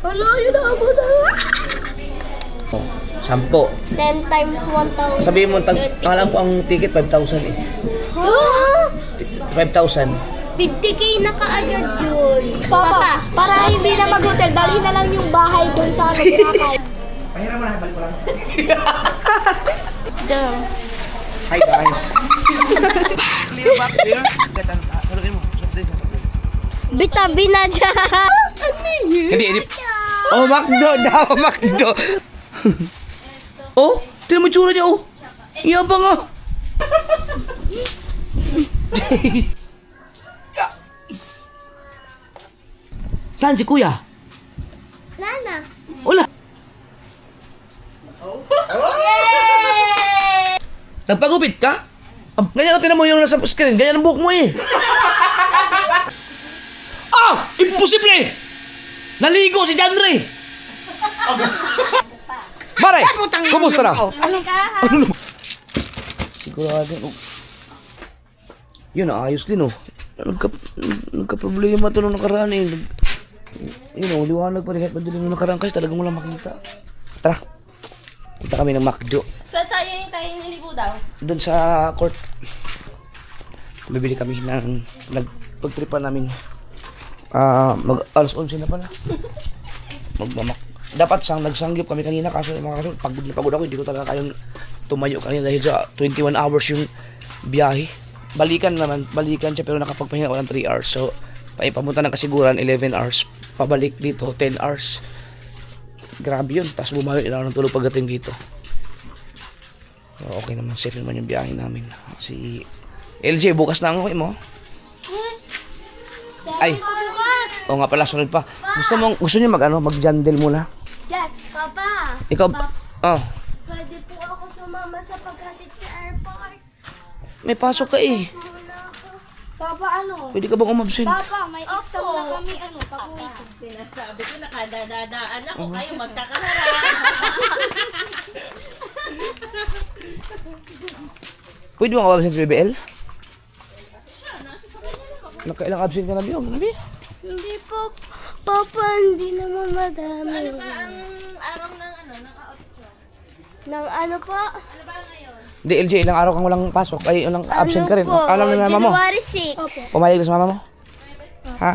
Ano, yun ako sa... 10. 10 times 1,000. Sabihin mo, alam ko ang ticket 5,000 eh. Huh? 5,000. 50k na kaagad yun. Papa, para hindi na mag-hotel, dalhin na lang yung bahay doon sa Boracay. Pahiram mo na, balik ko lang. Damn. Hi guys. Clear back there. Salukin mo. Bitabi na dyan. Hindi. Oh, Macdo daw, Macdo. Oh, tingnan mo yung tsura niya, oh. Iyabang, oh. Saan si kuya? Nana. Wala. Yay! Nagpagupit ka? Ganyan ang tinan mo yung nasa screen. Ganyan ang buhok mo eh. Ah! Imposible! Naligo si Janre! Mare! Kumusta na? Ano ka? Ano? Sigurado. Yun, ayos din oh. Nagka-problema to nung nakaraan eh. Liwanag pa rin kahit madaling nung nakaraan kasi talagang walang makita. Tara. Punta kami ng Macdo. Saan tayo yung niligo daw? Doon sa court. Bibili kami ng pagtripan namin. Alas 11 na pala. Dapat nagsanggip kami kanina kaso mga kaso pagod na pagod ako, hindi ko talaga kayang tumayo kanina dahil sa 21 hours yung biyahe. Balikan siya pero nakapagpahinga ako ng 3 hours. So, papunta ng kasiguran 11 hours. Pabalik dito 10 hours. Grabe yun. Tapos bumawi lang ng tulog pagdating dito. So, okay naman, safe naman yung biyahe namin. Si LJ, bukas na ang uwi mo. Ay. O nga pala, sunod pa. Gusto niyo mag-jandel muna? Yes, Papa. Ikaw, oh. Pwede po ako sumama sa paghatid sa airport. May pasok ka eh. Papa, ano? Pwede ka bang umabsent? Papa, may exam na kami, pag-uwi ko. Sinasabi ko, nakadadadaan ako, kayo magkakaharap. Pwede bang umabsent sa BBL? Nakailang absent ka na biyong? Nabi? Hindi po, Papa, hindi naman madami. Ano ba ang araw ng naka-audition? Nang ano po? Ano ba ngayon? Hindi, LJ, ilang araw kang walang pasok. Ay, ilang absent ka rin. Po, Alam na mama mo? January 6. Opo. Pumayag na sa mama mo? Ha?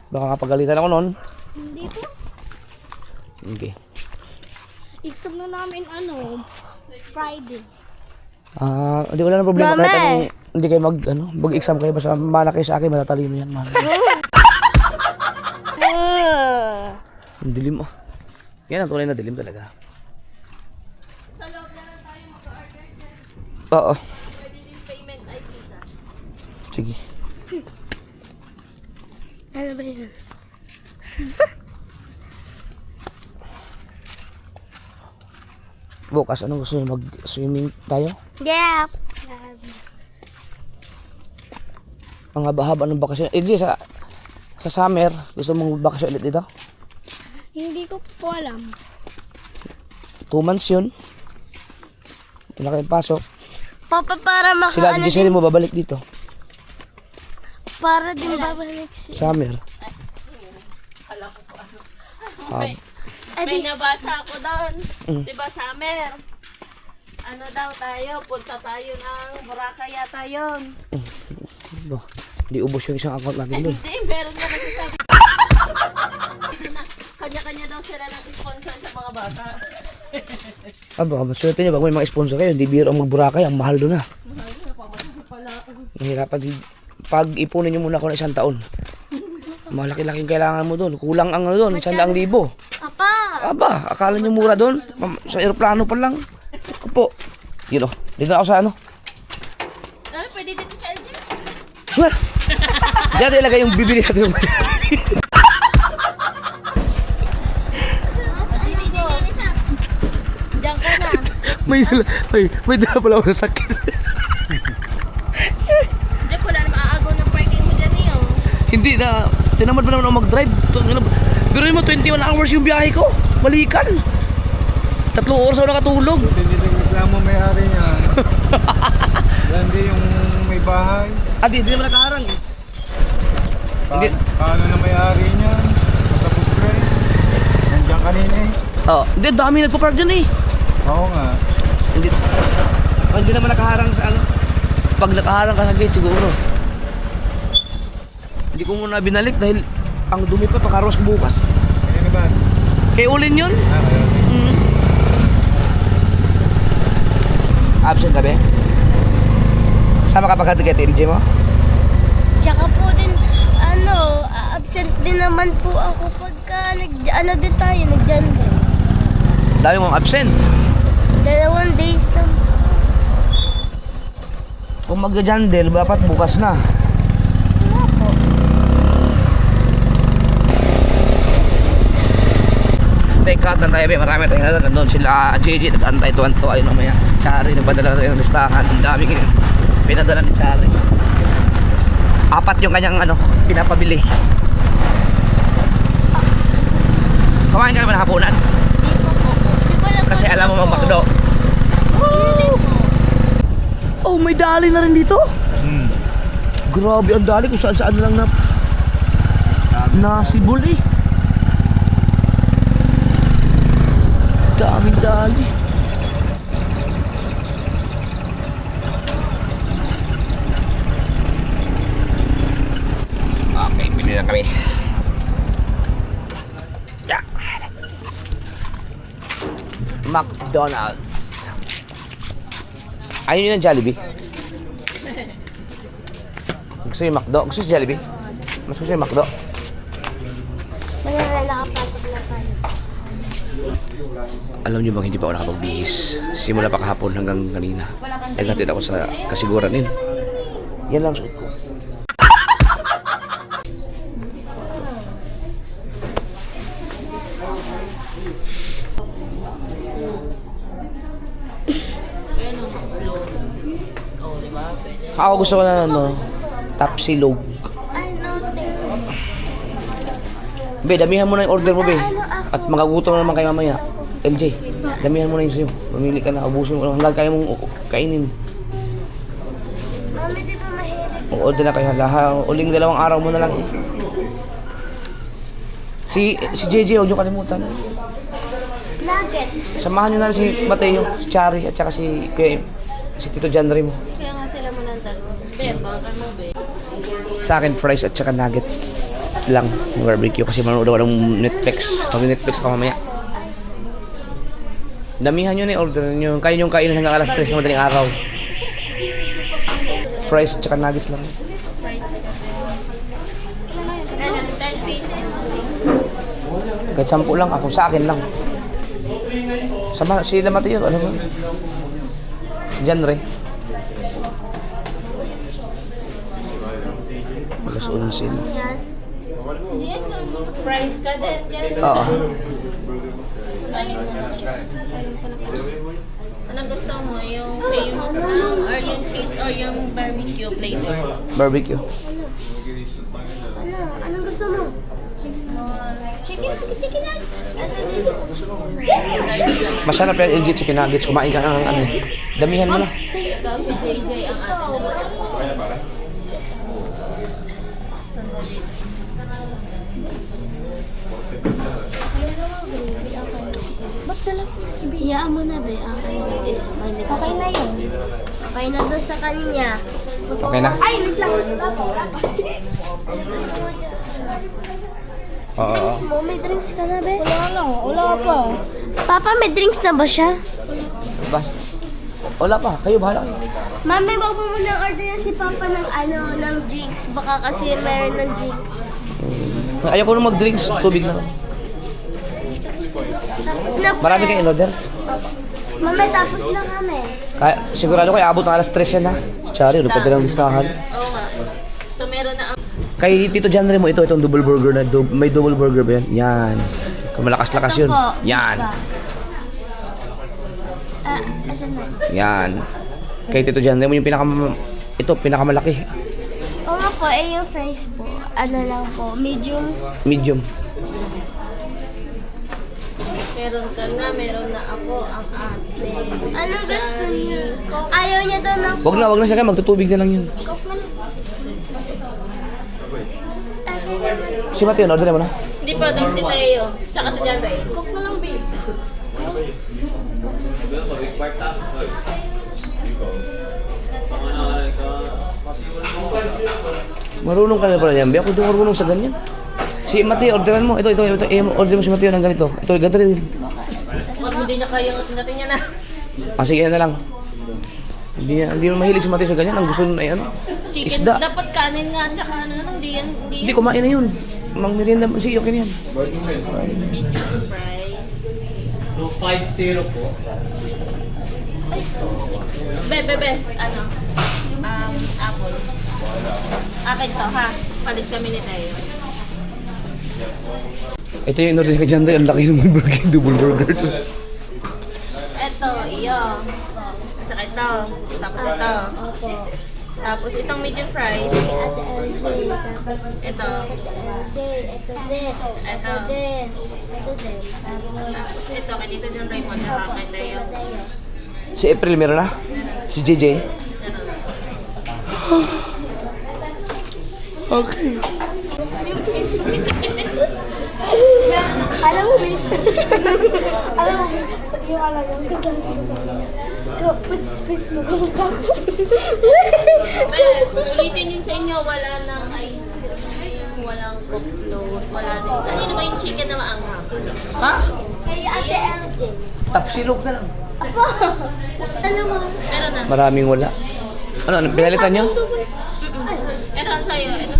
Baka kapagalitan ako noon. Hindi po. Okay. Exam na namin, Friday. Hindi wala na problema. Mama! Kahit hindi kayo mag-exam kayo. Basta mana kayo sa akin, matatalino yan. Ang dilim ah. Yan ang tunay na dilim talaga. Sa loob na lang tayo mag-order din. Oo. Pwede din payment ay kita. Sige. Ano ba yun? Bukas, ano gusto niyo? Mag-swimming tayo? Yeah. Ang haba-haba ng bakasyon. LJ, sa summer, gusto mong bakasyon ulit dito? Hindi ko po alam. 2 months yun. Wala kayong pasok. Papa, para Sila makaano Giselle mo babalik dito. para din babalik si... Summer. May nabasa ako doon. Mm. Diba, Summer? Ano daw tayo? Punta tayo ng Boracay yata yun. Hindi ubos yung isang account natin doon. Hindi, meron na nagsasabi. Kanya-kanya daw sila nag-sponsor sa mga bata. Baka maswerte nyo pag may mga sponsor kayo. Hindi biro ang mag-Boracay. Ang mahal doon na. Mahal na, pamasahe pala. Mahirapan. Pag ipunin nyo muna ako ng 1 taon. Malaki-laking kailangan mo doon. Kulang ang doon, 100,000. Papa! Aba, akala nyo mura doon? Sa aeroplano pa lang. Opo. Yun o. Dito na ako sa ano. Ano, pwede dito sa LG? Wala. Diyan ilagay yung bibili natin. Diyan ka na. may dala pala ako sa sakit. Hindi, wala na maaagaw ng parking mo dyan eh. Hindi na. Tinamad pa naman ako mag-drive. Pero mo 21 hours yung biyahe ko. Balikan. 3 oras ako nakatulog. Hindi reklamo may-ari niya. Hindi yung may bahay. Hindi naman nakaharang eh. Hindi. Paano na may-ari niya? Matapos rin. kanina eh. Oh, hindi, dami nagpa-park dyan eh. Oo nga. Hindi, hindi naman nakaharang sa ano. Pag nakaharang ka sa gate siguro. Hindi ko muna binalik dahil ang dumi pa pakaros ko bukas. Kanina ba? Kay Ulin yun. Kayo. Absent ka ba? Sama ka pagkat kay TLJ mo? Tsaka po din, absent din naman po ako pagka din tayo, nag-jungle. Dami mong absent. 2 days lang. Kung magja-jandel, dapat bukas na. Wala po. Take out na tayo, be. Marami tayong ano. Nandun sila, JJ, nag-antay tuwan-tuwa. Ayun mamaya, si Chari, nagpadala rin ng listahan. Ang daming pinadala ni Chari. 4 yung kanyang pinapabili. Kumain ka naman hapunan? Di po po. Di ko lang Kasi po alam mo po. mag-McDo. Hindi po. Oh, may dali na rin dito? Grabe, ang dali kung saan-saan lang na nasibol eh. Daming dali. Okay, pili na kami. Yeah. McDonald's. Ayun yun ang Jollibee. Gusto yung McDo? Gusto yung Jollibee? Mas gusto yung McDo? Wala na nakapasok na tayo. Alam niyo bang hindi pa ako nakapagbihis? Simula pa kahapon hanggang kanina. Naghatid ako sa kasiguran din. Yan lang suot ko. Ako gusto ko na tapsilog. Ay, no, thanks. Be, damihan mo na yung order mo, be. At magagutom na naman kayo mamaya. LJ, damihan mo na yung sa'yo. Pumili ka na, ubusin mo hanggang kaya mong kainin. Mami, di ba mahilig? Order na kayo. Uling 2 araw mo na lang. Si JJ, huwag niyo kalimutan. Nuggets. Samahan niyo na si Mateo, si Chari, at saka si Tito Janry mo. Kaya nga sila mo ng talo. Be, bagal mo, be. Sa akin, fries at saka nuggets lang. Barbecue kasi manood ako ng Netflix. Mag-Netflix ka mamaya. Damihan nyo na yung order nyo. Kaya nyo kainin hanggang alas 3 ng madaling araw. Fries at saka nuggets lang. 10 pieces. Kahit 10 lang, ako sa akin lang. Sama, sila Mateo, ano mo? Genre. Alas 11. Yan. Price ka din. Yan. Oo. Ano gusto mo? Yung famous lang or yung cheese or yung barbecue flavor? Barbecue. Anong gusto mo? Chicken nuggets. Ano dito? Masarap yan, LG chicken nuggets. Kumain ka ng damihan mo na. Ikaw si JJ ang atin na. Ba't na lang? Iyaan mo na, be. Okay na yun. Okay na doon sa kanya. Okay na? Ay, wait lang. Oo. Drinks mo? May drinks ka na, be? Wala pa. Papa, may drinks na ba siya? Bas. Wala pa, kayo bahala kayo. Mami, wag mo muna order na si Papa ng drinks. Baka kasi meron ng drinks. Ayaw ko na mag-drinks, tubig na. Tapos na po. Marami kayong in-order? Mami, tapos na kami. Kaya, sigurado kayo, abot ng alas 3 yan ha. Si Chari, ano pa din ang listahan? Oo nga. So meron na ang Kay Tito Janre mo, itong double burger na, may double burger ba yan? Yan. Kung malakas-lakas yun. po. Yan. Asan na? Yan. Kay Tito Janre mo yung pinakamalaki. Oo nga po, yung fries po. Ano lang po, medium. Medium. meron ka na, meron na ako, ang ate. Anong gusto niya? Ayaw niya daw ng Wag na siya kayo, magtutubig na lang yun. Coke na lang. Si Mateo, order mo na. Sige Hindi po, doon si Teo. Tsaka si John Ray. Cook mo lang, babe. Marunong ka na pala yan. Ako din marunong sa ganyan. Si Mateo, orderan mo. Ito. Order mo si Mateo ng ganito. Ito, ganito rin. Pag hindi na kaya, natin niya na. Sige, yan na lang. Hindi na mahilig si Mateo sa ganyan. Ang gusto nun ay ano? Chicken, Isda. dapat kanin nga, tsaka ano, hindi yan, Hindi, kumain na yun. Mang merienda. Sige, okay na yan. medium fries. 250 po. Bebe, ano, apple. Akin to, ha? Palit kami ni Tayo. Ito yung in-order ka dyan. Ang laki ng burger. Double burger to. Eto, iyo. Saka ito. Tapos ito. Opo. Tapos itong medium fries. Ate LJ, tapos Ito. ito din. Ito. Ito din. Tapos ito, kay Tito John Raymond, saka kay Tayo. Si April meron na? Si JJ? Okay. Alam mo, Will? Alam mo, yung alam yung kaklase ko sa kanya. Pit mo ka. Ulitin yung sa inyo, wala nang ice cream, walang coke float, wala din. Kanino ba yung chicken na maanghang? Ha? Kay Ate LJ. Tapsilog na lang. Apo! Alam mo? Meron na. Maraming wala. Ano, pinalitan nyo? Ito sa'yo, ito,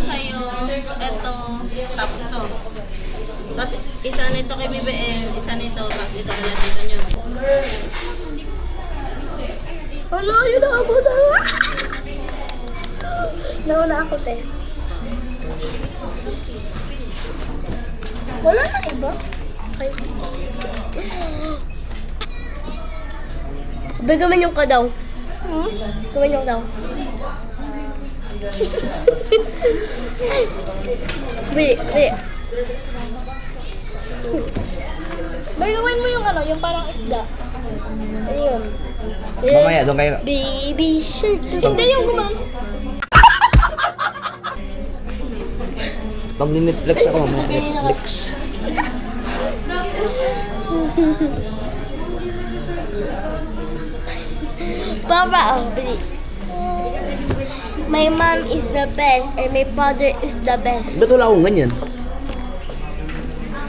tapos to. Tapos isa nito kay BBM, isa nito, tapos ito na lang dito nyo. Wala, yun na ako sa... Nauna ako, te. Wala na iba? Okay. Bagaman yung ka daw. Gaman yung daw. Wait. Bagaman mo yung ano, yung parang isda. Ayun. Mamaya, doon kayo. Baby shark. Hindi yung gumam. Pag Netflix ako, mamaya Netflix. Papa, oh, bili. My mom is the best and my father is the best. Ba't wala akong ganyan?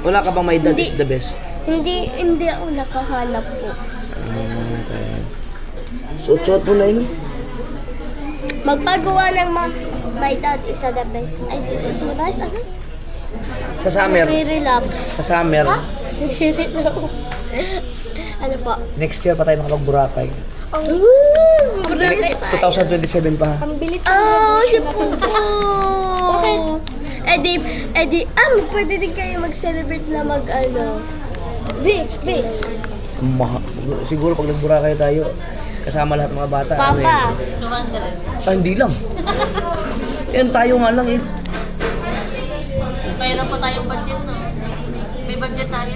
Wala ka bang my dad Hindi. is the best? Hindi ako nakahanap po. Okay. Suot mo na yun. Magpagawa ng my dad is the best. Ay, is the best? Ano? Sa summer. Re-relapse. Sa summer. Ha? Ano po? Next year pa tayo makapag-Boracay. Ang bilis. 2027 pa. Ang bilis. Si Pupo. Bakit? Pwede din kayo mag-celebrate na mag-ano. Siguro pag nag-Boracay tayo, kasama lahat mga bata. Ano Papa. 200. hindi lang. Yan tayo nga lang eh. Mayroon pa tayong budget, no? May budget tayo.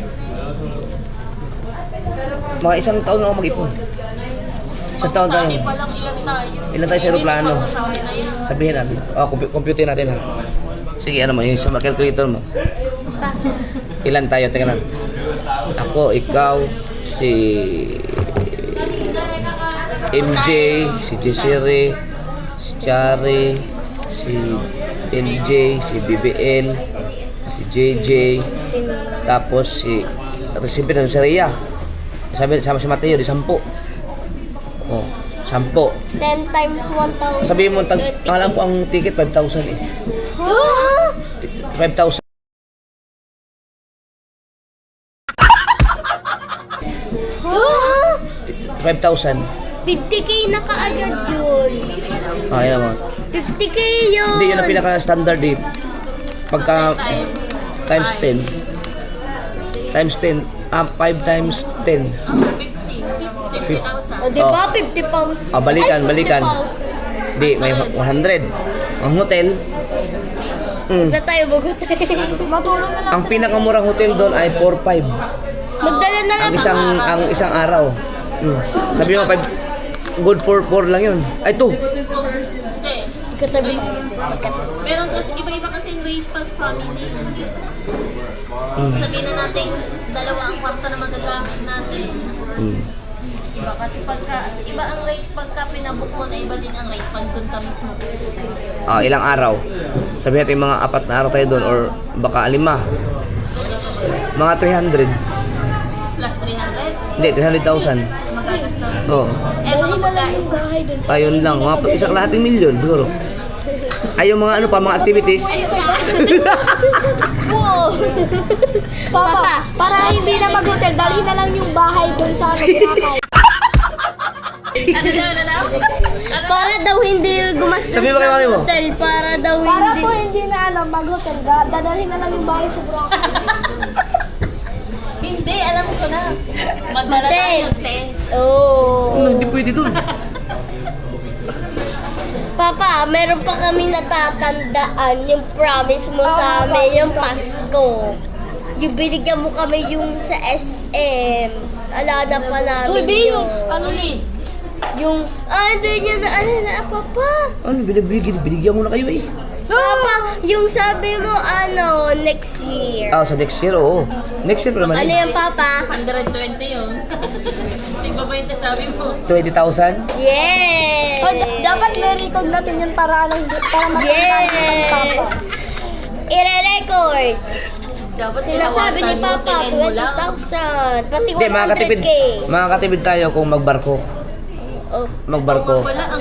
Mga isang taon na ako mag-ipon. Isang taon tayo. Sabi pa lang ilan tayo. Ilan tayo sa aeroplano? Pag-usahin na yan. Sabihin natin. Computer natin ha. Sige, ano mo, yung sa calculator mo. Ilan tayo? Teka lang. Ako, ikaw, si MJ, si Desiree, si Chari, si LJ, si BBL, si JJ, tapos si Recipe ng Saria. Sabi sama si Mateo di 10. Oh, 10. 10 times 1,000. Sabihin mo alam ko ang ticket 5,000 eh. Huh? 5,000. Huh? 5,000. 50k na kaagad yun. Ayan mo. 50k yun. Hindi yun ang pinaka-standard eh. Pagka times 10. Times 10. 5 times 10. 50,000. O, diba? 50 pounds. Balikan. Di, may 100. Ang hotel, Na tayo bagutay. Matulog na lang. ang pinakamurang hotel doon ay 4-5. Magdala na lang. Ang isang araw. Sabi mo 5, good for 4 lang yun. Ay 2. Hindi. Katabi. Meron kasi, iba-iba kasi yung rate pag family. Sabihin na natin, dalawa ang kwarto na magagamit natin. Iba kasi iba ang rate pagka pinabook mo na, iba din ang rate pag doon ka mismo pupunta. Ilang araw? Sabihin natin mga 4 na araw tayo doon or baka 5. Mga 300. Plus 300, Hindi, 300,000. magagastos. Oo. Dalhin na lang yung bahay doon. Ayun lang, mga isang lahating milyon siguro. Ay, yung mga ano pa, mga activities. Papa, para hindi na mag-hotel, dalhin na lang yung bahay doon sa Boracay. Ano daw? Para daw hindi gumastos Sabi mo kay mami mo? ng hotel. Para daw Para hindi. po hindi na mag-hotel, dadalhin na lang yung bahay sa Boracay. Hindi, alam ko na. Magdala Tent. tayo yung tent. Oh. Hindi pwede doon. Papa, meron pa kami natatandaan yung promise mo sa amin, yung Pasko. Yung binigyan mo kami yung sa SM. Ala na pa namin yung... Ano ni? Yung... hindi niya na Papa. Ano, binigyan mo na kayo eh. Papa, yung sabi mo, next year. Sa next year, oo. Next year pa naman Ano eh. yan, Papa? 120 yun. Hindi ba ba yung sabi mo? 20,000? Yes! Dapat may record natin yun para matandaan Yes! ng Papa. Ire-record. Dapat Sinasabi ni pinawasan mo, Papa, tingin mo lang. 20,000. Pati Hindi, makakatipid. 100K. Makakatipid tayo kung magbarko. Oh. Magbarko. Wala, ang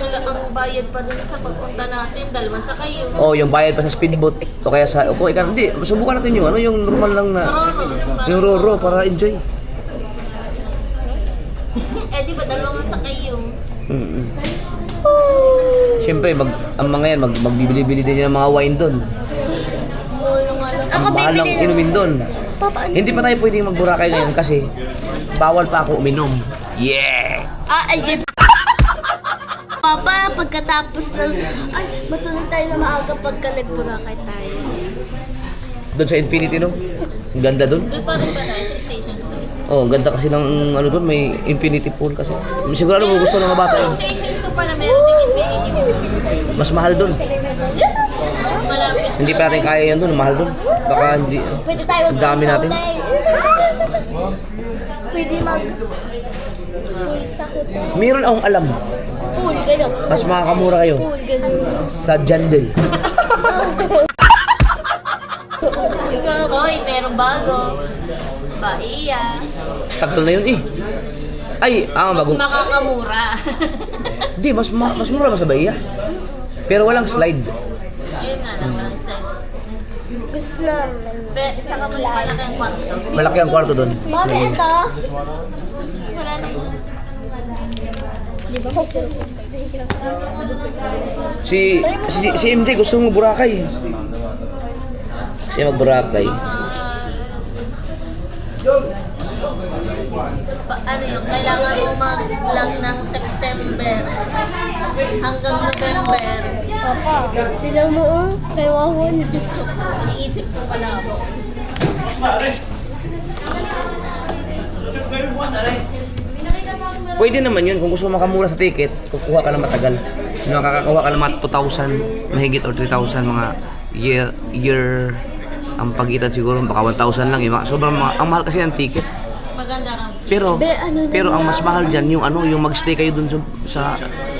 bayad pa dun sa pagpunta natin, dalawang sa kayo. Yung bayad pa sa speedboat. O kaya sa... O ikaw, hindi. Subukan natin yung normal lang na... Yung Roro para enjoy. Di ba dalawang sa kayo? Siyempre, ang mga yan, magbibili-bili din ng mga wine doon. Ako Ang mahal ng bibili ng... inumin doon. Papa, ano? Hindi pa tayo pwedeng mag-Boracay ngayon kasi bawal pa ako uminom. Yeah! Ay, Papa, pagkatapos ng... Ay, matulog tayo na maaga pagka nag-Boracay tayo. Doon sa Infinity, no? Ang ganda doon. Doon pa rin ba tayo sa station? Ang ganda kasi ng ano doon, may infinity pool kasi. Sigurado mo gusto ng mga bata yun. Station 2 pa na meron din infinity. Mas mahal doon. Mas malapit. Hindi pa natin kaya yan doon, mahal doon. Baka hindi... Pwede tayo Ang dami natin. Pwede pool sa hotel. Meron akong alam, Pool, gano'n. mas makakamura kayo Pool, gano'n. sa Jandel. Hoy, merong bago. Bahia. Tagal na yun eh. Ay, Mas bagong... makakamura. Hindi, mas mura ba sa Bahia? Pero walang slide. Yun na lang, walang style. Gusto naman. Tsaka mas malaki ang kwarto. Malaki ang kwarto doon. Mami, ito. Wala na yun. Di ba may sir? Si MJ gusto mo Boracay. Siya mag-Boracay. Ano yun, kailangan mo mag-vlog ng September hanggang November. Papa, tinan mo kay Wahon. Diyos ko po, iniisip ko pala ako. Pwede naman yun kung gusto mo makamura sa ticket, kukuha ka na matagal. Makakakuha ka na mga 2,000 mahigit or 3,000 mga year ang pagitan siguro baka 1,000 lang yung sobrang ang mahal kasi ng ticket. Maganda kang Pero ang mas mahal diyan yung yung magstay kayo dun sa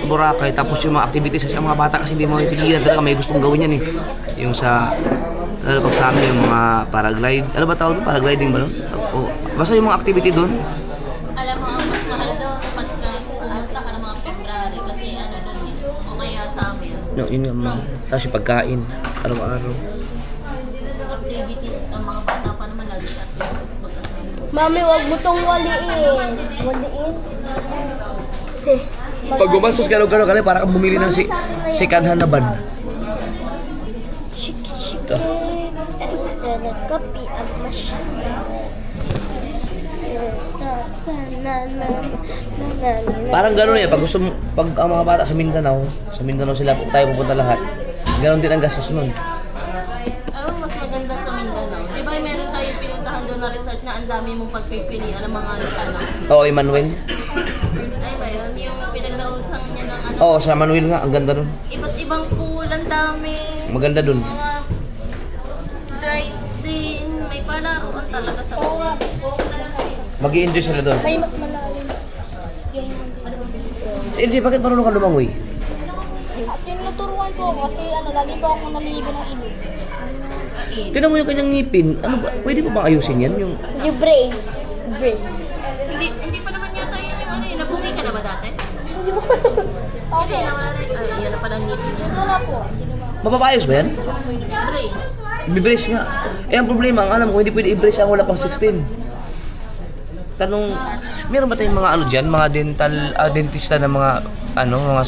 Boracay tapos yung mga activities kasi ang mga bata kasi hindi mo mapipigilan talaga may gustong gawin yan eh. Yung sa pag sa amin yung mga paraglide, ano ba tawag doon? Paragliding ba doon? O, basta yung mga activity doon. alam mo ang mas mahal doon pagka pumunta ka ng mga February kasi ano doon eh, o kaya summer. No, yun nga mahal. Tapos yung pagkain, araw-araw. Activities, ang mga bata pa naman lagi sa activities pagka Mami, wag mo tong waliin. Waliin? Pag gumastos ka ka para kang bumili ng second hand na van. Ito. Kapi ang masyado. Parang gano'n yan, pag gusto mo, pag ang mga bata sa Mindanao sila tayo pupunta lahat. Gano'n din ang gastos nun. Alam mas maganda sa Mindanao. Di ba meron tayong pinuntahan doon na resort na ang dami mong pagpipilian ng mga tanong? Oo, Emmanuel. Ay ba yun? Yung pinagdausan niya ng ano? Oo, sa Manuel nga, ang ganda nun. Iba't ibang pool, ang dami. Maganda dun. Mga slides din. May parang Naglalaroan talaga sa Mag-i-enjoy sila doon. May mas malalim. Yung LJ, bakit marunong ka lumangoy? at tinuturuan po ako kasi lagi po akong naliligo ng ilog. Tignan mo yung kanyang ngipin. Ano ba? Pwede pa bang ayusin yan? Yung... Yung brace. Brace. Hindi pa naman yata yan yung ano eh. Nabungi ka na ba dati? Hindi po. Hindi naman rin. Ay, yan na pala ang ngipin niya. Ito na po. Hindi naman. Mapapayos ba yan? Brace. Bibrace nga. Eh, ang problema, ang alam ko, hindi pwede i-brace ang wala pang 16. Tanong, meron ba tayong mga ano dyan? Mga dental, dentista na mga, mga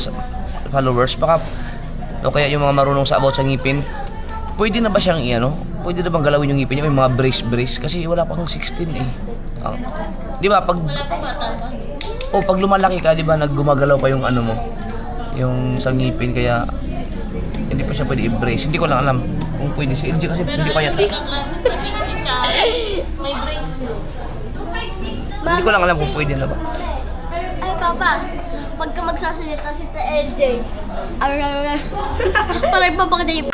followers? Baka, o kaya yung mga marunong sa about sa ngipin, pwede na ba siyang pwede na bang galawin yung ngipin niya? May mga brace. Kasi wala pang 16 eh. Di ba, pag, Wala pa bata ba? pag lumalaki ka, di ba, naggumagalaw pa yung mo, yung sa ngipin, kaya, hindi pa siya pwede i-brace. Hindi ko lang alam kung pwede si LG kasi Pero hindi ko kaya. hindi ka klase sa Pixie Chow. May brace no? Hindi ko lang alam kung pwede na ba. Ay, Papa. Pagka magsasalita si LJ. Parang ipapakita yung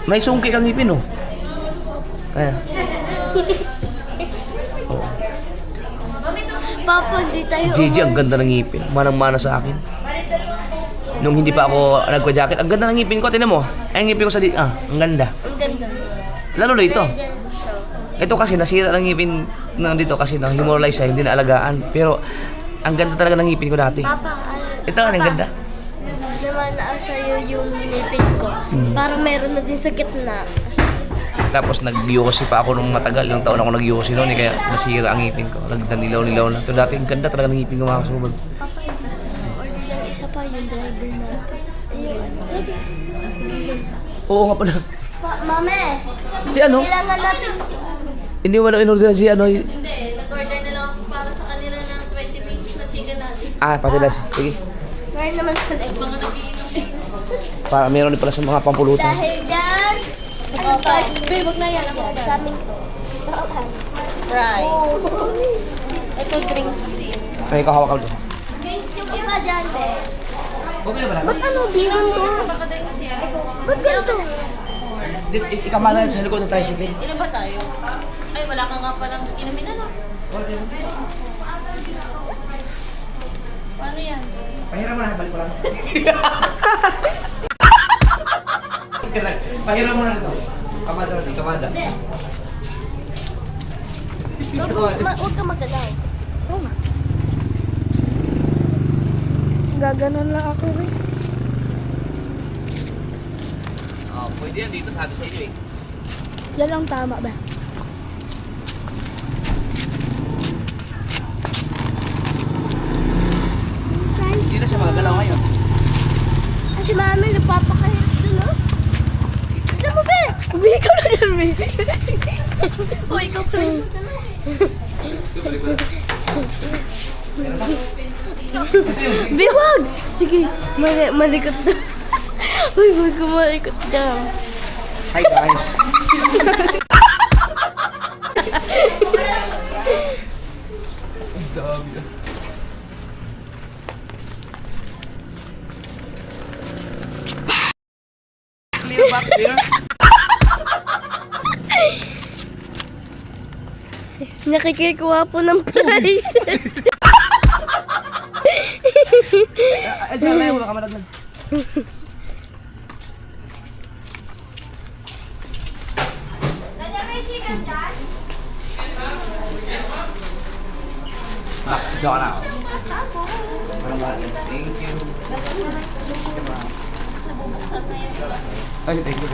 May sungki kang ngipin, oh. Ayan. Oh. Papa, hindi tayo Gigi, ang ganda ng ngipin. Manang-mana sa akin. Nung hindi pa ako nagpa-jacket, ang ganda ng ngipin ko. Tingnan mo. Ay, ang ngipin ko sa ang ganda. Ang ganda. Lalo na ito. Ito kasi nasira ng ngipin ng dito kasi na-humoralize siya, hindi na alagaan. Pero ang ganda talaga ng ngipin ko dati. Papa, Ito nga, ang ganda. naman sa'yo yung ngipin ko. Parang meron na din sa gitna. Tapos nag-yosi pa ako nung matagal. Yung taon ako nag-yosi noon, kaya nasira ang ngipin ko. Nilaw-nilaw na. Ito dati, ang ganda talaga ng ngipin ko mga kasubag. Papa, order lang isa pa yung driver natin. Oo nga pala. Mame, Si ano? kailangan natin Hindi mo na in-order si ano. Hindi. Nag-order na lang ako para sa kanila ng 20 pieces na chicken nuggets. Patilas. Sige. meron naman sa Mga nagiinom eh. Para meron din pala sa mga pampulutan. Dahil dyan, ano pa? Babe, wag na yan. Ako na. Sa amin to. Fries. Ito drinks din. Ay, kahawak ka doon. Drinks yung iba dyan, be. Okay na ba Ba't ano, bilang to? Napaka-drinks yan. Ba't ganito? Ikamalan sa likod ng tricycle. Ilan ba tayo? Ay, wala ka nga palang inumin ano? Paano yan? Pahiram mo na, balik ko lang. Pahiram mo na ito. Kamada natin, kamada. Huwag ka magalaw. Gaganon lang ako eh. Pwede yan dito, sabi sa inyo eh. Yan ang tama ba? Hindi na siya magagalaw ngayon. Ay, si mami, nagpapakaya doon, no? Gusto mo, be? Ubi, ikaw na yan, be. O, ikaw pa rin. Be, wag! Sige, malikot na. Uy, wag ka malikot dyan. Hi guys. Clear ba? Clear? Nakikikuha po ng prize. Ay, dyan na yun, wala ka malaglag. Diyan ka na ako. Thank you. Ay, thank you.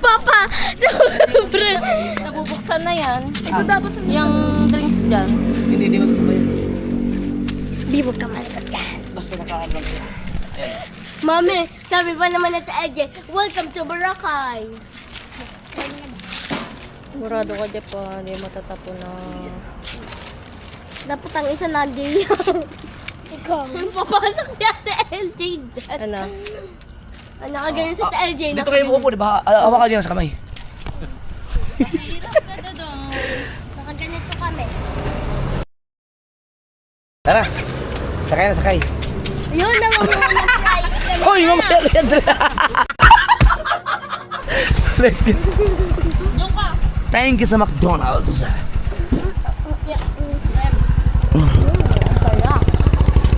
Papa! Sobrang! Nabubuksan na yan. Ito dapat Yung drinks dyan. Hindi magkakaroon yun. bibog ka malikot dyan. Basta nakaano lang yun. Mami, sabi pa naman na Eje, welcome to Boracay. Sigurado ka dyan pa, hindi matatapon na. Dapat ang isa nandiyan. Ikaw. Papasok si Ate LJ dyan. Ano? Nakaganyan si Ate LJ. Dito kayo maupo, di ba? Hawakan niyo sa kamay. Nakaganito kami. Tara. Sakay na, sakay. Yun ang mga price kami. Hoy, mamaya na yan. Thank you sa McDonald's.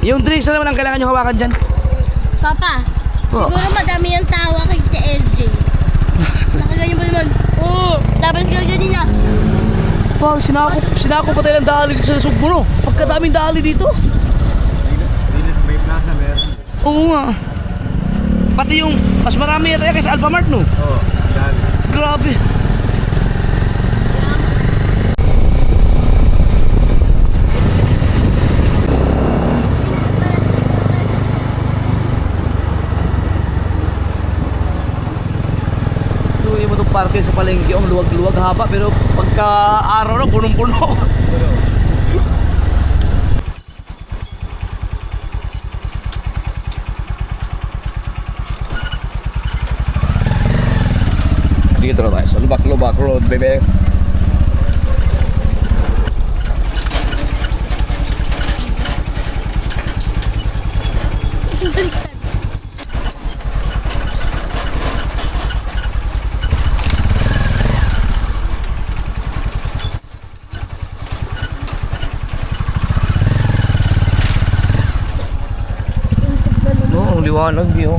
Yung drinks na naman ang kailangan nyo hawakan dyan. Papa, Oh. siguro madami yung tawa kay LJ. Nakaganyan pa naman. Tapos gaganyan na. Wow, sinako pa tayo ng dali dito sa Sugbo, no? Pagkadaming dali dito. Linis Bay Plaza meron. Oo nga. Pati yung, mas marami yata yan kaysa Alphamart, no? Oo, dali. Grabe. Luwi mo itong parking sa palengke, ang luwag-luwag haba, pero pagka araw na, punong-puno. Dito na tayo sa Lubak-Lubak Road, baby. No, ang liwanag yun.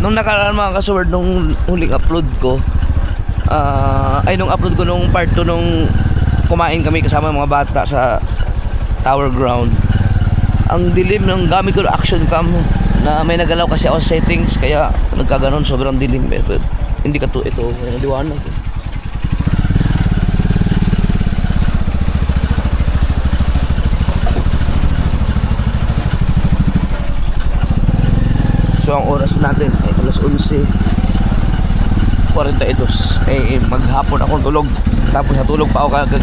Nung nakaraan mga kasword, nung huling upload ko, nung upload ko nung part 2 nung kumain kami kasama mga bata sa Tower Ground. Ang dilim ng gamit ko action cam na may nagalaw kasi ako sa settings kaya nagkaganon, sobrang dilim. Pero hindi ka to, ito, may liwanag. So ang oras natin ay alas 11:42. Maghapon akong tulog. Tapos natulog pa ako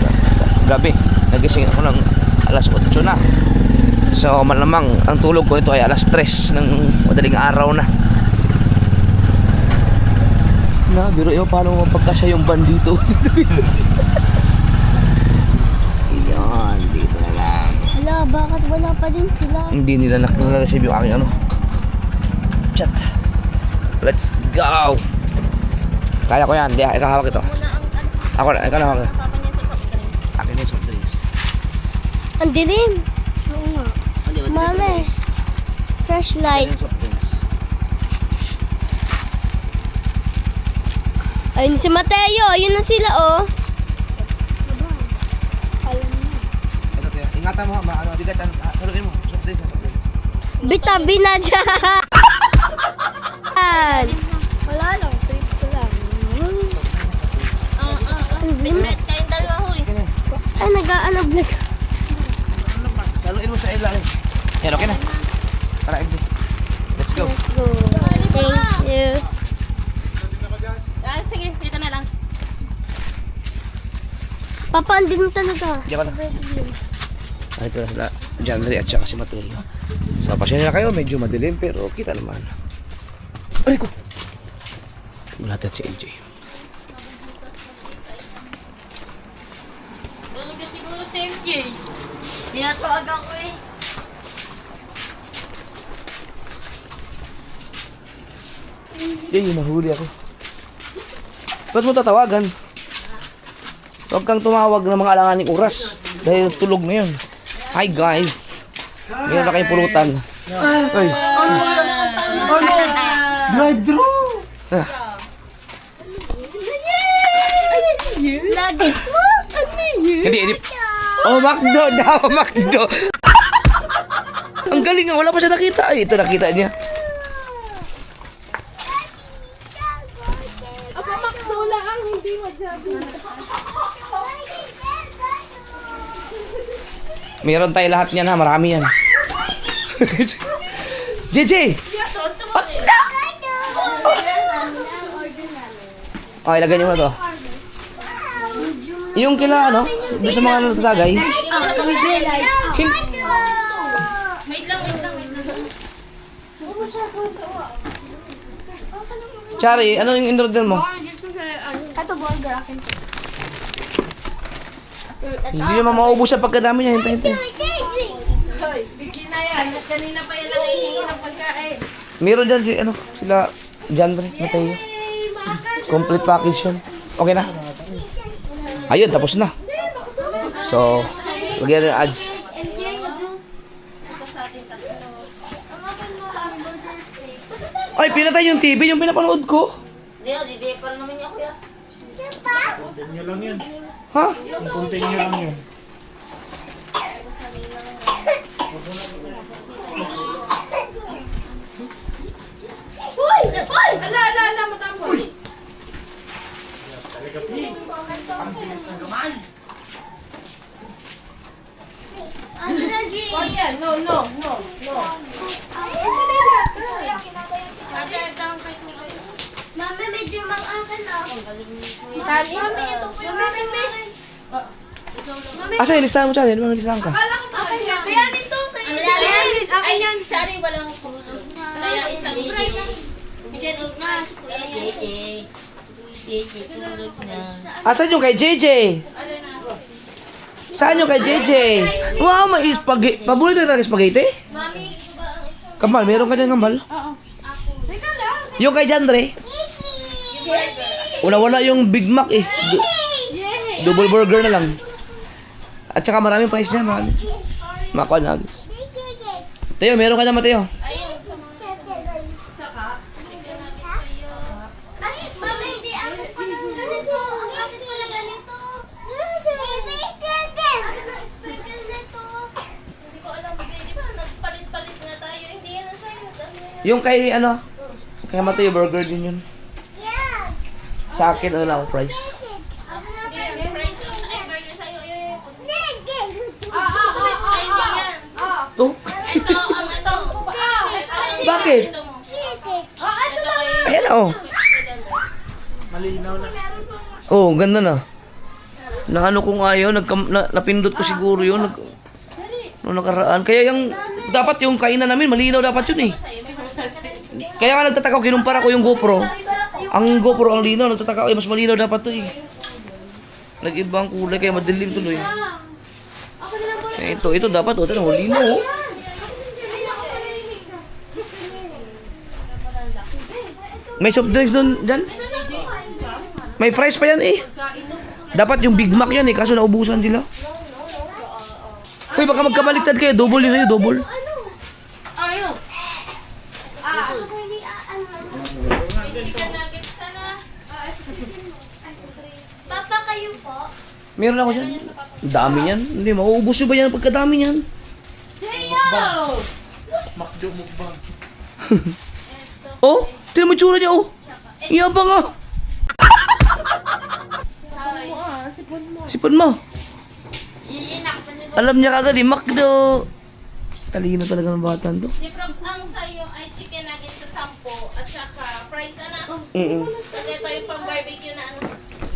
gabi. Nagising ako ng alas 8 na. So malamang ang tulog ko ito ay alas 3 ng madaling araw na. Biro yun, paano mapagkasya yung van dito? Yan, dito na lang. Hala, bakit wala pa din sila? Hindi nila nakareceive yung aking chat. Let's go! Kaya ko yan, ikaw hawak ito. Ako na, ikaw na hawak. Papa niya sa soft drinks. Akin yung soft drinks. Ang dilim. Oo nga. Mami. Flashlight. Akin yung soft drinks. Ayun si Mateo. Ayun na sila, oh. Ito, Teo. Ingatan mo, bigat. Salukin mo. Soft drinks. Bitabi na dyan. Wala lang, trip ko lang. Bitbit kayong dalawa, huy. Ay, nag-aanab. Salukin mo sa ilalim. Yan, okay na. Tara, exit. Let's go. Go. Thank you. Sige, dito na lang. Papa, andin mo talaga. Diyan ka na. Ito na sila. Janry at saka si Mateo. So, pasensya na kayo. Medyo madilim pero kita naman. Aray ko! Natin si AJ. Tulog ka siguro sa MJ. Tinatawag ako eh. Yay, nahuli ako. Ba't mo tatawagan? Huwag kang tumawag ng mga alanganing oras. Dahil tulog na yun. Hi guys! Mayroon na kayong pulutan. Ay! Drive-thru! Nuggets mo? Hindi. Oh, McDo daw! McDo! Ang galing nga, wala pa siya nakita. Ay, ito nakita niya. Meron tayo lahat niyan ha, marami yan. JJ! Oh, ilagay niyo mo to. Yung kila ano, doon sa mga natagay. Wait lang. Chari, ano yung in-order mo? Ito, burger akin to. Hindi naman maubos sa pagkadami niya. Hintay. Meron dyan si, ano, sila, Jandre, Mateo. Complete package yun. Okay na? Ayun, tapos na. So, lagyan ng ads. Ay, pinatay yung TV, yung pinapanood ko. Hindi pa naman niya kuya. Continue lang yun. Ha? Continue lang yun. Asa na, G? Mami, medyo mang-akan na. Mami, ito po yung mami. Asa yung listahan mo, Charlie? Ano bang listahan ka? Kaya nito. Ay, Chari, walang kulong. Kaya isang Diyan is nga. JJ, tulog na. Asan yung kay JJ? Saan yung kay JJ? Wow, may spaghetti. Paborito talaga spaghetti? Mami, Kamal, meron ka dyan kamal? Oo. Yung kay Jandre? Wala yung Big Mac eh. Double burger na lang. At saka maraming price dyan, marami. Makakuha nuggets. Teo, meron ka dyan, Mateo. mami, hindi ako pa lang ganito. Ang akin pala ganito. Sprinkle nito. Hindi ko alam, di ba? Nagpalit-palit na tayo. Hindi yan ang sa'yo. Yung kay ano? Kay Mateo, burger din yun. Sa akin, ano lang, price. Price sa burger sa'yo. Ay, hindi yan. Oh, Ito, ang ito. bakit? Ayan oh. Malinaw na. Oh, ganda na. Na ano kung ayaw, napindot ko siguro yun. Noong nakaraan. Kaya yung, dapat yung kainan namin, malinaw dapat yun eh. Kaya nga nagtataka ko, kinumpara ko yung GoPro. Ang GoPro ang linaw, nagtataka ko, mas malinaw dapat to eh. Nag-ibang kulay, kaya madilim tuloy. Ito dapat, ito, linaw oh. May soft drinks doon, dyan? May fries pa yan eh. Dapat yung Big Mac yan eh, kaso naubusan sila. Uy, baka magkabaliktad kayo, double yun sa'yo, double. Papa, kayo po? Meron ako dyan. Ang dami yan. Hindi, mauubos nyo ba yan pagkadami yan? Makdo mukbang. Oh, tinan mo yung tsura niya oh. Iyabang ah. Sipon mo. Alam niya kagad eh, Makdo. Talino talaga ng bata to. Di props, ang sa'yo ay chicken nuggets sa 10 at saka fries na. Kasi ito yung pang barbecue na ano.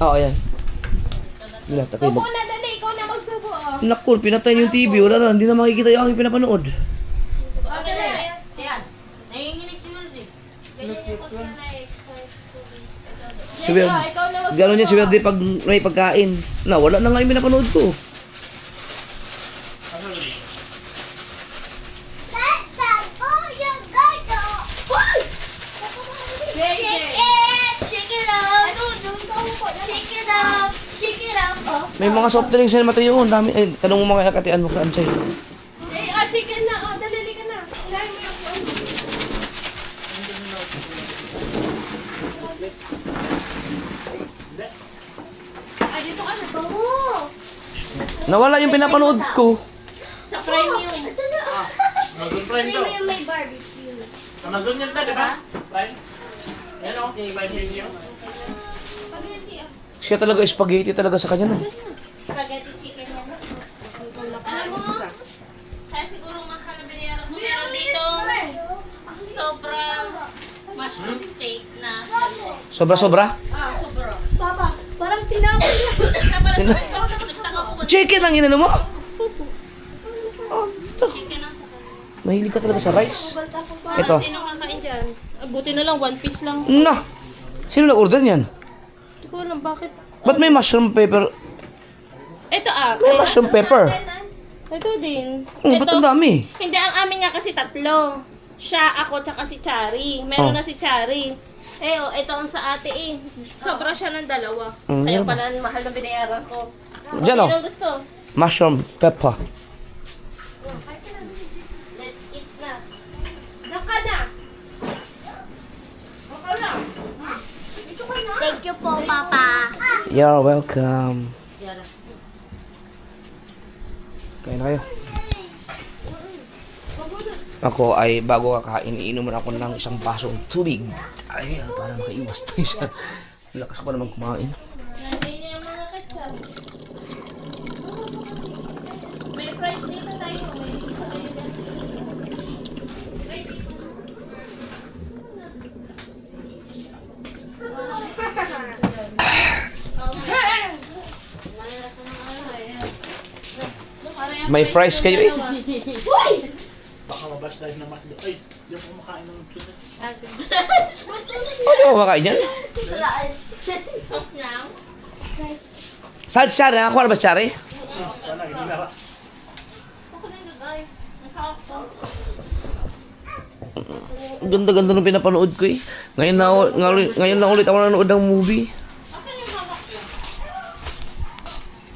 Oo, yan. Wala, tatay mag... na, dali. Ikaw na magsubo. Naku, pinatay yung TV. Wala na, hindi na makikita yung aking pinapanood. Okay na yan. Yan. Nanginginig yun ulit. Ganyan yung pagka-na-excite. Si Werde. Gano'n niya si Werde pag may pagkain. Na, wala na nga yung pinapanood ko. May mga soft drinks na Mateo. Ang dami. Eh, tanong mo mga nakatian mo kaan sa'yo. Chicken na. Dali ka na. Ilahin mo yung phone. Ay, dito ka na. Nawala yung pinapanood ko. Sa premium. Prime daw. Yung may barbecue. Amazon yan di ba? Prime. Ayan o, Prime Video. Siya talaga spaghetti talaga sa kanya no. Spaghetti chicken yan. Alam mo, kaya siguro mahal na binayaran ko. Meron dito sobrang mushroom steak na Sobra-sobra. sobra. Papa, parang tinapos na. Para sa nagtaka ko ba Chicken ang inano mo. chicken ang sa kanya. Mahilig ka talaga sa rice. Ito. Sino kakain dyan? Buti na lang, 1 piece lang. Na. Sino nag-order niyan? Hindi ko alam bakit. Ba't may mushroom pepper? Ito May mushroom pepper. Ito din. Oh, ba't ang dami? Hindi, ang amin nga kasi tatlo. Siya, ako, tsaka si Chari. Meron Oh. na si Chari. Eh, oh, ito ang sa ate eh. Sobra siya ng dalawa. Mm, Kaya yan. pala mahal na binayaran ko. Diyan, oh. Sino gusto? Mushroom pepper. Let's eat na. Thank you po, Papa. You're welcome. Yara. Kain na kayo. Ako ay bago kakain, iinom ako ng isang basong tubig. Ay, para makaiwas tayo sa lakas ko naman kumain. Nandiyan niya yung mga ketchup. May fries dito tayo. May isa kayo dito. May fries kayo eh. Baka mabas tayo na McDo. Ay, di ako kumakain ng chicken. Ano ko makain yan? Saan siya rin? Ako ba siya rin? Wala, hindi na. Ang ganda-ganda nung pinapanood ko eh. Ngayon lang ulit ako nanonood ng movie.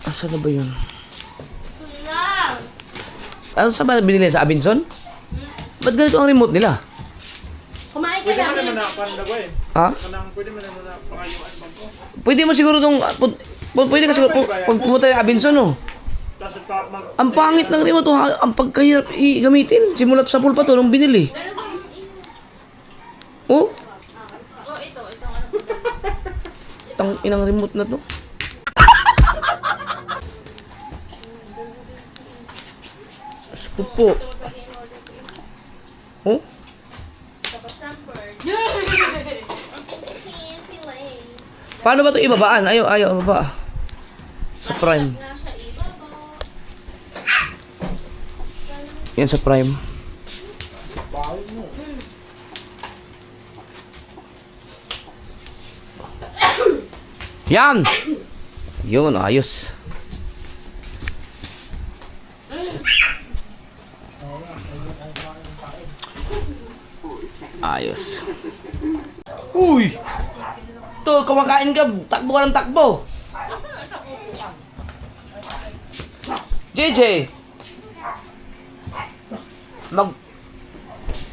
Asan na ba yun? Ano sa ba binili sa Abinson? Ba't ganito ang remote nila? Kumain ka Pwede mo na. naman na panda eh. Ha? Pwede mo naman na pakayuan bag ko. Pwede mo siguro itong... Pwede ka siguro pag pumunta yung Abinson, no? Tapos Ang pangit ng remote, oh, ang pagkahirap i-gamitin. Simulat sa pool pa to nung binili. Oh? Tang inang remote na to. Asko po. Oh? Paano ba ito ibabaan? Ayaw, baba. Sa Prime. Yan sa Prime. Yan! Yun, ayos. Ayos. Uy! To, kumakain ka, takbo ka ng takbo. JJ!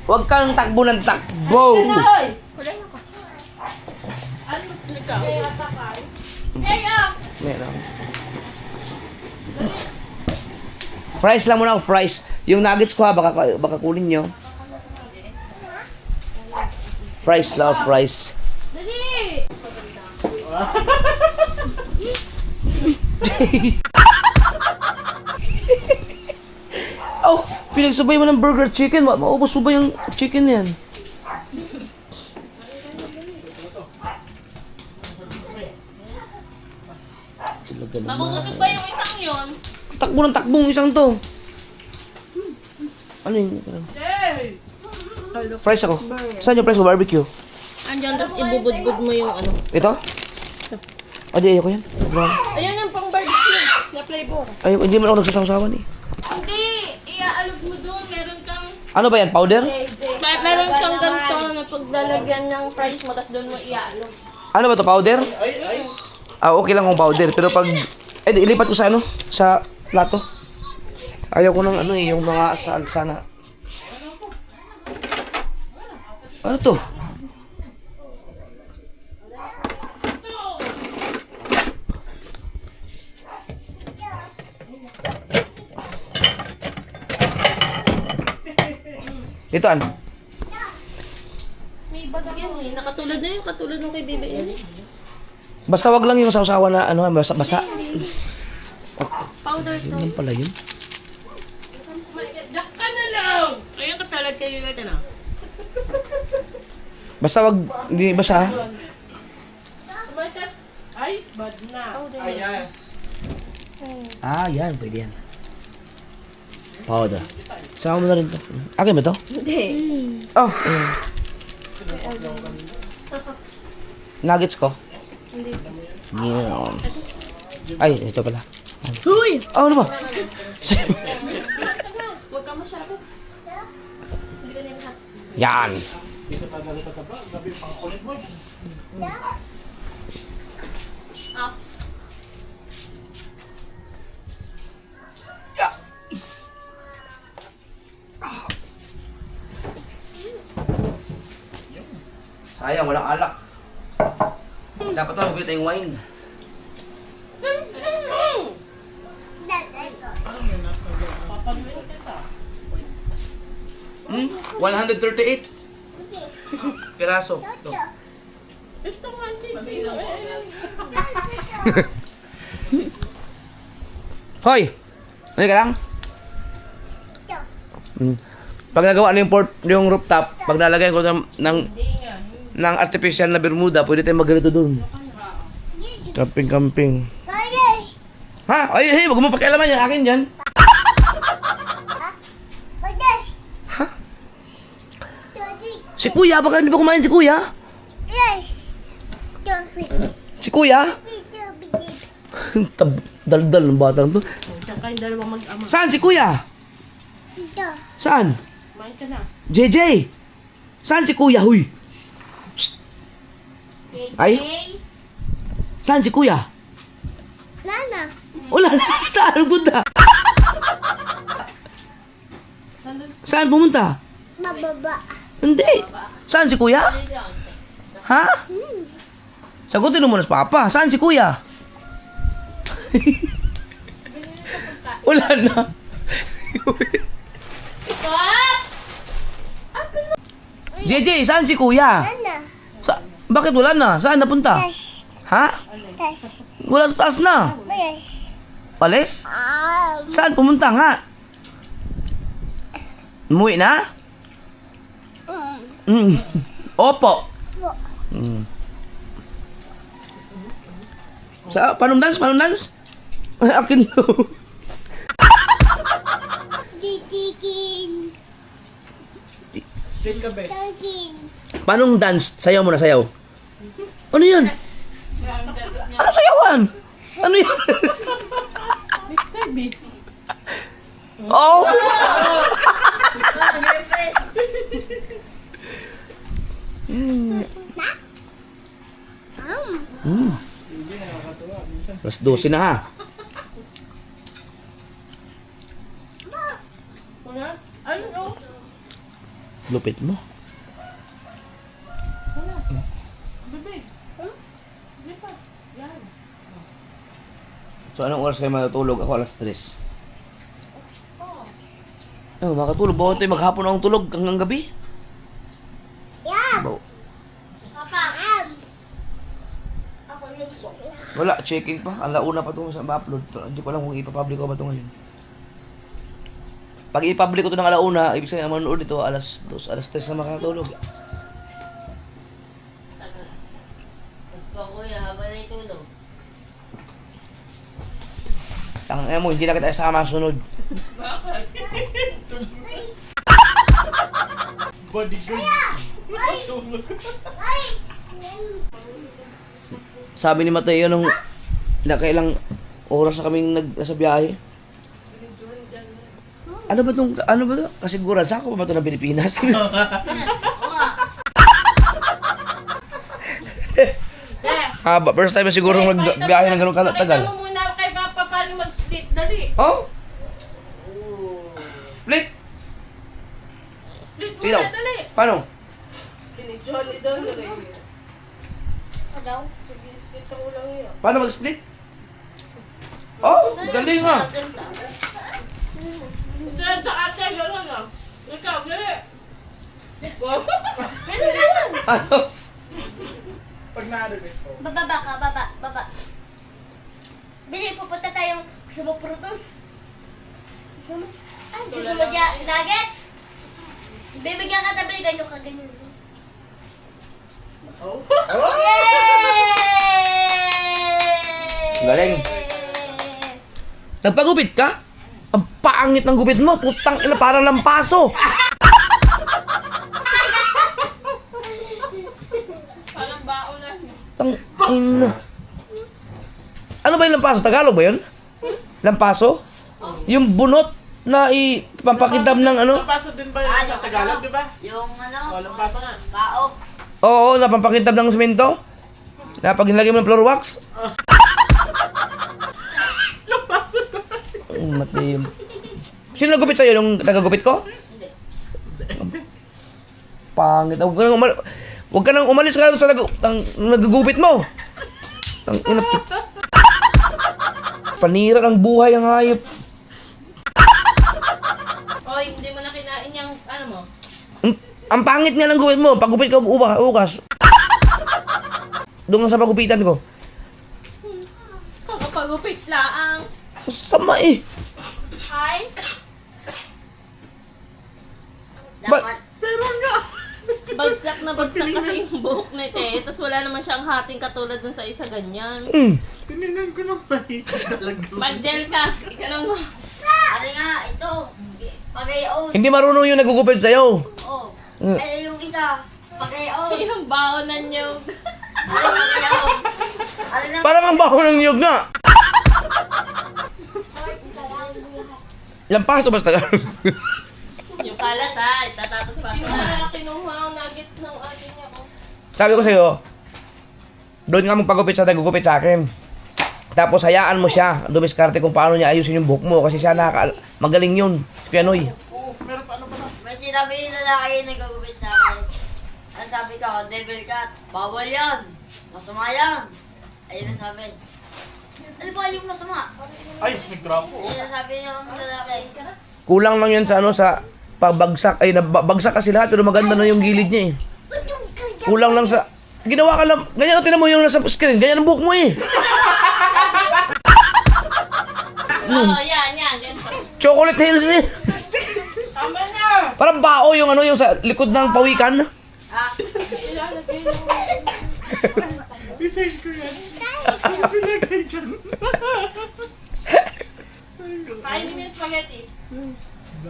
Huwag kang takbo ng takbo. Meron. Fries lang muna, fries. Yung nuggets ko ha, baka kunin nyo. Fries lang, fries. Oh, pinagsabay mo ng burger chicken. Maubos mo ba yung chicken yan? Mabubusog ba yung isang yun? Takbo ng takbong isang to. Ano yun? Fries ako. Saan yung fries ko? Barbecue. Andiyan, tapos ibubudbud mo yung ano. Ito? Adi, ayoko yan. Ayun yung pang barbecue na flavor. Ayoko, hindi man ako nagsasawasawan eh. Hindi, iaalog mo doon. Meron kang, Ano ba yan? Powder? meron kang ganito na paglalagyan ng fries mo, tapos doon mo iaalog. Ano ba to? Powder? Ah, okay lang kung powder. Pero pag... ilipat ko sa ano? Sa plato. Ayaw ko ng ano eh, yung mga salsa na... Ano to? Ito ano? May basag yan eh. Nakatulad na yung katulad ng kay BBL. Basta wag lang yung sausawa na ano, basa. Powder to. Ano pala yun? Diyak ka na lang! Ayun, kasalad kayo yung na. Basta wag, hindi basa. Ayan. Ah, yan. Pwede yan. Powder. Sama mo na rin to. Akin ba to? Hindi. Oh. Nuggets ko? Hindi. Ay, ito pala. Huy! Oh, ano ba? Huwag ka masyado. Hindi ka nila. Yan. Dito pa galit ka ba? Gabi pang kulit mo. Ah, Sayang, walang alak. Dapat na magbili tayong wine. Hmm? 138 piraso. Ito. Hoy! Ano ka lang? Pag nagawa na yung rooftop, pag nalagay ko ng artificial na Bermuda, pwede tayong magganito dun. Camping. Ha? Ay, hey, wag mo pakialaman yan. Akin yan. Ha? Si Kuya, baka hindi pa kumain si Kuya? Si Kuya? Daldal ng batang to. tsaka yung dalawang mag-ama. Saan si Kuya? Saan? Kumain ka na. JJ! Saan si Kuya, huy? Shh. Ay? Saan si Kuya? Nana. Wala na. Saan punta? Saan pumunta? Mababa. Hindi. Saan si Kuya? Ha? Sagutin mo muna sa Papa. Saan si Kuya? Wala na. JJ, saan si Kuya? Nana. Bakit wala na? Saan napunta? Yes. Ha? Yes. Wala sa taas na. Yes. Palis? Saan pumunta nga? Umuwi na? Opo. Paano dance? Ay, akin to. Titikin. Split ka, be. Titikin. Paano dance? Sayaw muna, sayaw. Ano yun? Ano sayawan? Ano yun? Mr. B. Oh! Plus 12 na ha. Ano o? Lupit mo. Bebe. Lipat. Yan. So anong oras kayo matutulog? Ako alas 3. Oh, makatulog. Bawal tayo maghapon ang tulog hanggang gabi. Yeah. Baw- Papa. Wala, checking pa. Alauna pa ito sa ma-upload. Hindi ko alam kung ipapublic ko ba ito ngayon. Pag ipublic ko ito ng alauna, ibig sabihin ang manonood ito alas 2, alas 3 na makatulog. Kuya, habang na itulog. Tangina mo, hindi na kita isama sunod. Bodyguard. Sabi ni Mateo nung nakailang oras na kaming nasa biyahe. Ano ba to? Kasiguran, saan ko ba ito ng Pilipinas? Haba, first time na siguro magbiyahe ng ganun Pakita tagal. mo muna kay Papa paano mag-split. Dali. Oh? Split? Split mo Sino? na, dali. Paano? Pinidyohan ni Don Ray. Agaw? Split ang ulang yun. Paano mag-split? Oh, galing nga. Sa ate, gano'n ah. Ikaw, dali. Ano? Pag naano, be. Bababa ka, baba. Bili, pupunta tayong gusto mo prutos? Gusto mo? Gusto mo nuggets? Bibigyan ka tabi, ganyan ka, ganyan. Yay! Galing. Nagpagupit ka? Ang pangit ng gupit mo. Putang ina, parang lampaso. Parang baon na. Tang ina. Ano ba yung lampaso? Tagalog ba yun? Lampaso? Yung bunot na ipapakitab ng ano? Lampaso din ba yun sa Tagalog, di ba? Yung ano, O, lampaso nga. kao. Oo, napapakitab ng semento. Na pag nilagay mo ng floor wax. Matay yun. Sino nagupit sa'yo? Nung nagagupit ko? Hindi. Pangit. Huwag ka nang umalis ka sa nagagupit mo. Panira ng buhay ang hayop. Oy, hindi mo na kinain yung ano mo? Ang pangit nga ng gupit mo. Pagupit ka ukas. Doon nga sa pagupitan ko. Kakapagupit laang. Sama eh. Hi? Ba- Bagsak na bagsak kasi yung buhok na ite. Tapos wala naman siyang hating katulad dun sa isa ganyan. Tininan ko naman talaga. Mag-gel ka. Ika lang mo. Ari nga, ito. Pag-i-own. Hindi marunong yung nagugupit sa'yo. Oh. Ay, yung isa. Pag-i-own. Yung baonan yung... Ari pag-i-own. Ari na. Parang ang baho ng niyog nga. Lampaso basta. Yung kalat ha. Itatapos pa sa Wala kinuha ang nuggets ng atin niya. Sabi ko sa'yo, doon nga magpagupit sa nagugupit sa akin. Tapos hayaan mo siya, dumiskarte kung paano niya ayusin yung buhok mo kasi siya magaling yun, si Pianoy. Meron pa ano pa na? May sinabi yung lalaki yung nagagupit sa akin. Ang sabi ko, devil cut. Bawal yan. Masama yan. Ayun ang sabi. Ano ba yung masama? Ay, nagdrapo. Ayun ang sabi yung lalaki. Kulang lang yun sa pagbagsak, ay nabagsak kasi lahat pero maganda na yung gilid niya eh. Kulang lang sa, ginawa ka lang, ganyan o tinan mo yung nasa screen, ganyan ang buhok mo eh. Oo, yan. Ganito. Chocolate Hills eh. Parang bao yung yung sa likod ng pawikan. Research ko yan. Pinagay dyan. Kainin mo yung spaghetti.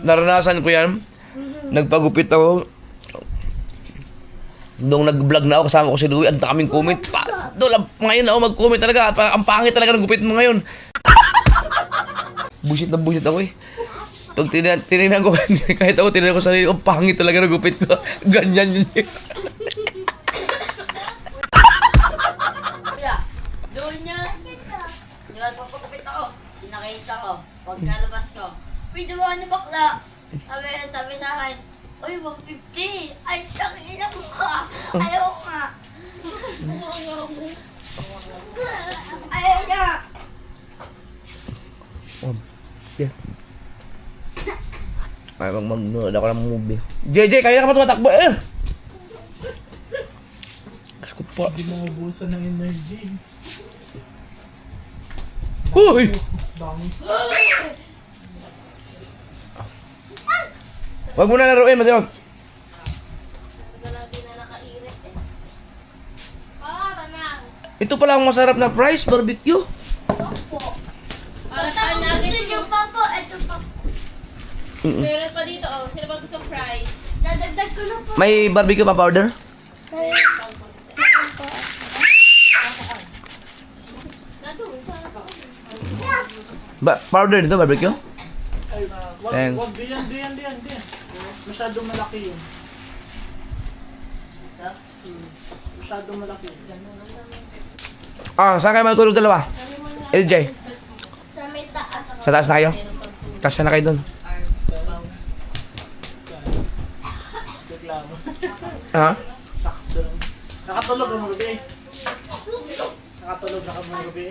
Naranasan ko yan. Nagpagupit ako. Nung nag-vlog na ako, kasama ko si Louie, ang daming comment. Ngayon ako mag-comment talaga. Parang ang pangit talaga ng gupit mo ngayon. Busit ako eh. Pag tinignan ko, kahit ako tinignan ko sa sarili, ang pangit talaga ng gupit ko. Ganyan yun. Kuya, Doon niya. di ba papagupit ako? Sinakita ko. Pagkalabas ko. Uy, diba na bakla? Sabi sa akin, uy, 150. Ay, tangina mo ka. Ayaw nga. Ayaw nga. Yeah. Ay, mag-nood ako ng movie. JJ, kaya ka pa tumatakbo eh! Asko pa. Hindi mo ubusan ng energy. Uy! Dami. Wag mo na laruin, Mateo. Lagi na nakairit eh. Ito pala ang masarap na fries, barbecue. Para pa nuggets yung... pa po, ito pa. Meron pa dito oh. Sino ba gusto fries? Dadagdag ko na po. May barbecue pa powder? Nandun, saan pa? Powder dito, barbecue? Ay, Thanks. wag diyan. Masyadong malaki yun. Masyadong malaki yun. Saan kayo matulog dalawa? LJ, Sa may taas. sa taas na kayo? Kasya na kayo dun. Reklamo. Ha? Nakatulog ka mga gabi. Nakatulog na ka mga gabi.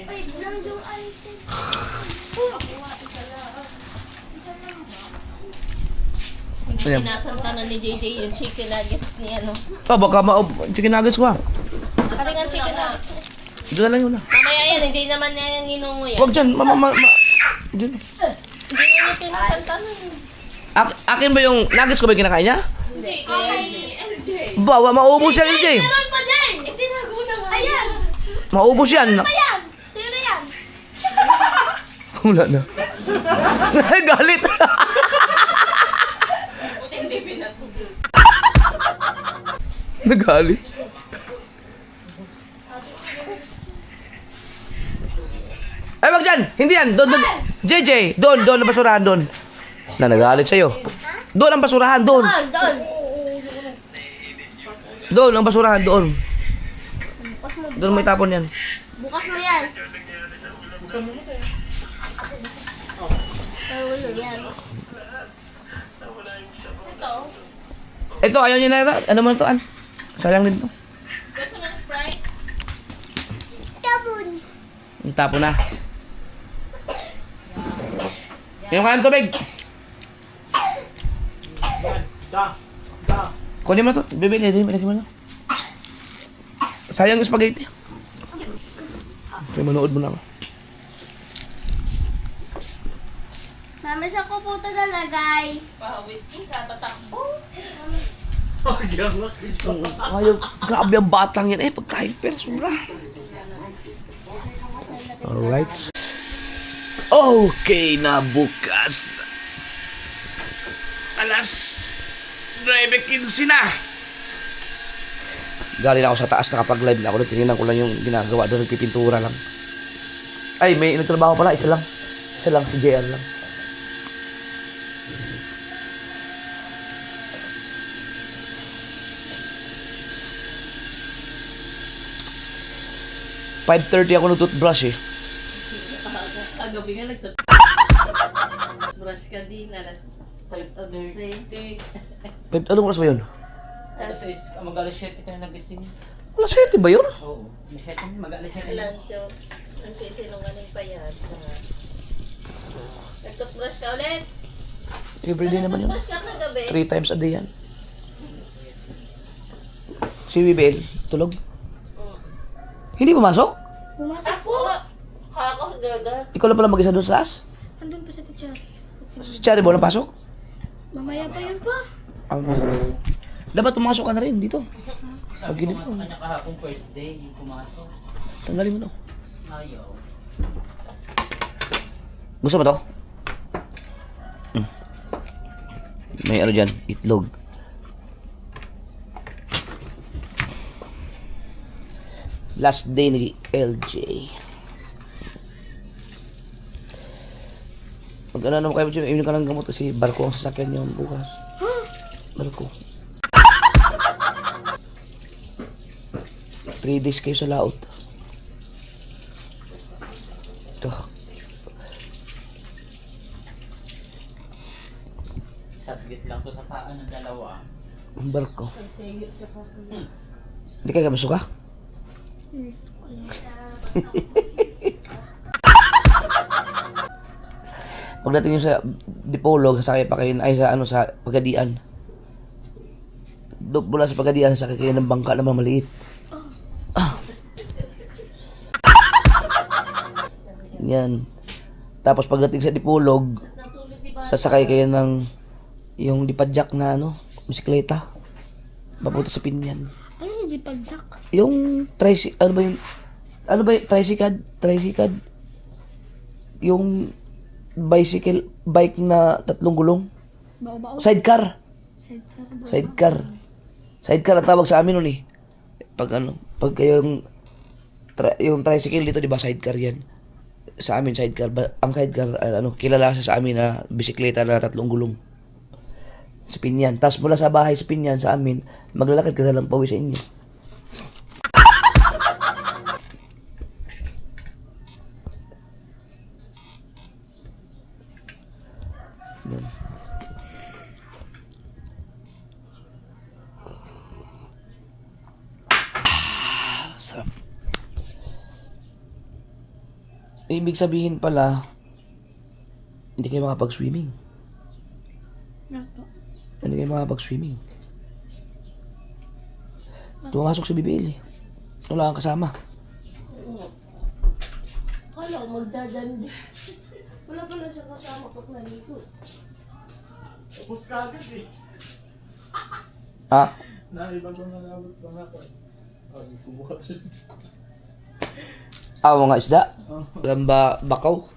Ayan. Tinatantanan ni JJ yung chicken nuggets ni ano. Baka chicken nuggets ko ha. Kalingan chicken nuggets. Ito na lang yun ha. Mamaya yan, hindi naman yan yung inunguya. Huwag dyan, dyan. Hindi niya tinatantanan. Akin ba yung nuggets ko ba yung kinakain niya? Hindi, kay LJ. Bawa, maubos yan, LJ. Meron pa dyan! Itinago na nga. Ayan! Maubos yan. Ayan! Sino yan? Wala na. Galit. Buti hindi pinatubog. Nagalit. Ay, wag dyan! Hindi yan! Doon! JJ, doon ang basurahan doon. Na nagalit sa'yo. Doon ang basurahan, doon. Doon. Doon ang basurahan, doon. Doon may tapon yan. Bukas mo yan. Ano yan? Ito, ayaw niya na. Ano mo na to, An? Sayang din to. Gusto mo ng Sprite? Tabon. Yung tapon na. Yung kayang tubig. Da. Kunin mo na to. Bibili, lagyan mo na. Sayang yung spaghetti. Kaya manood mo na ako. Mami, saan ko po ito nalagay? Pa-whiskey ka, tatakbo. Ayaw, grabe ang batang yan. Pagkain pero sobra. Alright. Okay na bukas. Alas 9:15 na. Galing ako sa taas, nakapag-live na ako. Tinignan ko lang yung ginagawa doon, nagpipintura lang. Ay, may nagtrabaho pala, isa lang. Isa lang, si JR lang. "5:30 ako nag-toothbrush eh. Kagabi nga brush ka din, alas 5:30. Anong oras ba yun? Alas 6, mag-alas 7 ka na nagising. Alas 7 ba yun? Oo, mag-alas 7 na. Lancho. Ang sinungaling pa yan. Nag-toothbrush ka ulit? Everyday naman yun. Nag-toothbrush ka kagabi? 3 times a day yan. Si WBL, tulog? Hindi pumasok? Pumasok po. Kakakagagat. Ikaw lang pala mag-isa doon sa taas? Andun po sa teacher. Si Cherry ba napasok? Mamaya pa yun pa. Dapat pumasok ka na rin dito. Pag ginip mo. Kanya kahapon first day, hindi pumasok. Tanggalin mo to. Ayaw. Gusto mo to? May ano dyan, itlog. Last day ni LJ. Pag ano naman kayo dyan, imin ka ng gamot kasi barko ang sasakyan niyo bukas. Barko. 3 days kayo sa laot. Ito. Sabit lang to sa paa ng dalawa. Ang barko. Hindi kayo kamasok ka? Pagdating nyo sa Dipolog, sasakay pa kayo ay sa ano sa Pagadian. Mula sa Pagadian, sasakay kayo ng bangka na maliit. Yan. Tapos pagdating sa Dipolog, sasakay kayo ng yung lipadjak na ano, bisikleta. Papunta sa Pinyan. Ano yung dipagdak? Yung ano ba yung tricycad? Yung bike na 3 gulong. Bao-bao. Sidecar ang tawag sa amin nun eh. Pag kayong yung tricycle dito, di ba, sidecar yan. Sa amin sidecar, ang sidecar kilala sa amin na bisikleta na 3 gulong. Sa Pinyan. Tapos mula sa bahay sa Pinyan sa amin, maglalakad ka na lang pauwi sa inyo. Yan. Sarap. Ibig sabihin pala, hindi kayo makapag-swimming. Hindi kayo makapag-swimming. Tumasok si BBL eh. Wala kang kasama. Kala ko magdadandi. Wala pala siya kasama pag naligo. Tapos kagad eh. Ha? Naiba ko na nabot pa nga ko. Ay, kumuha siya. Mga isda? Gamba, bakaw?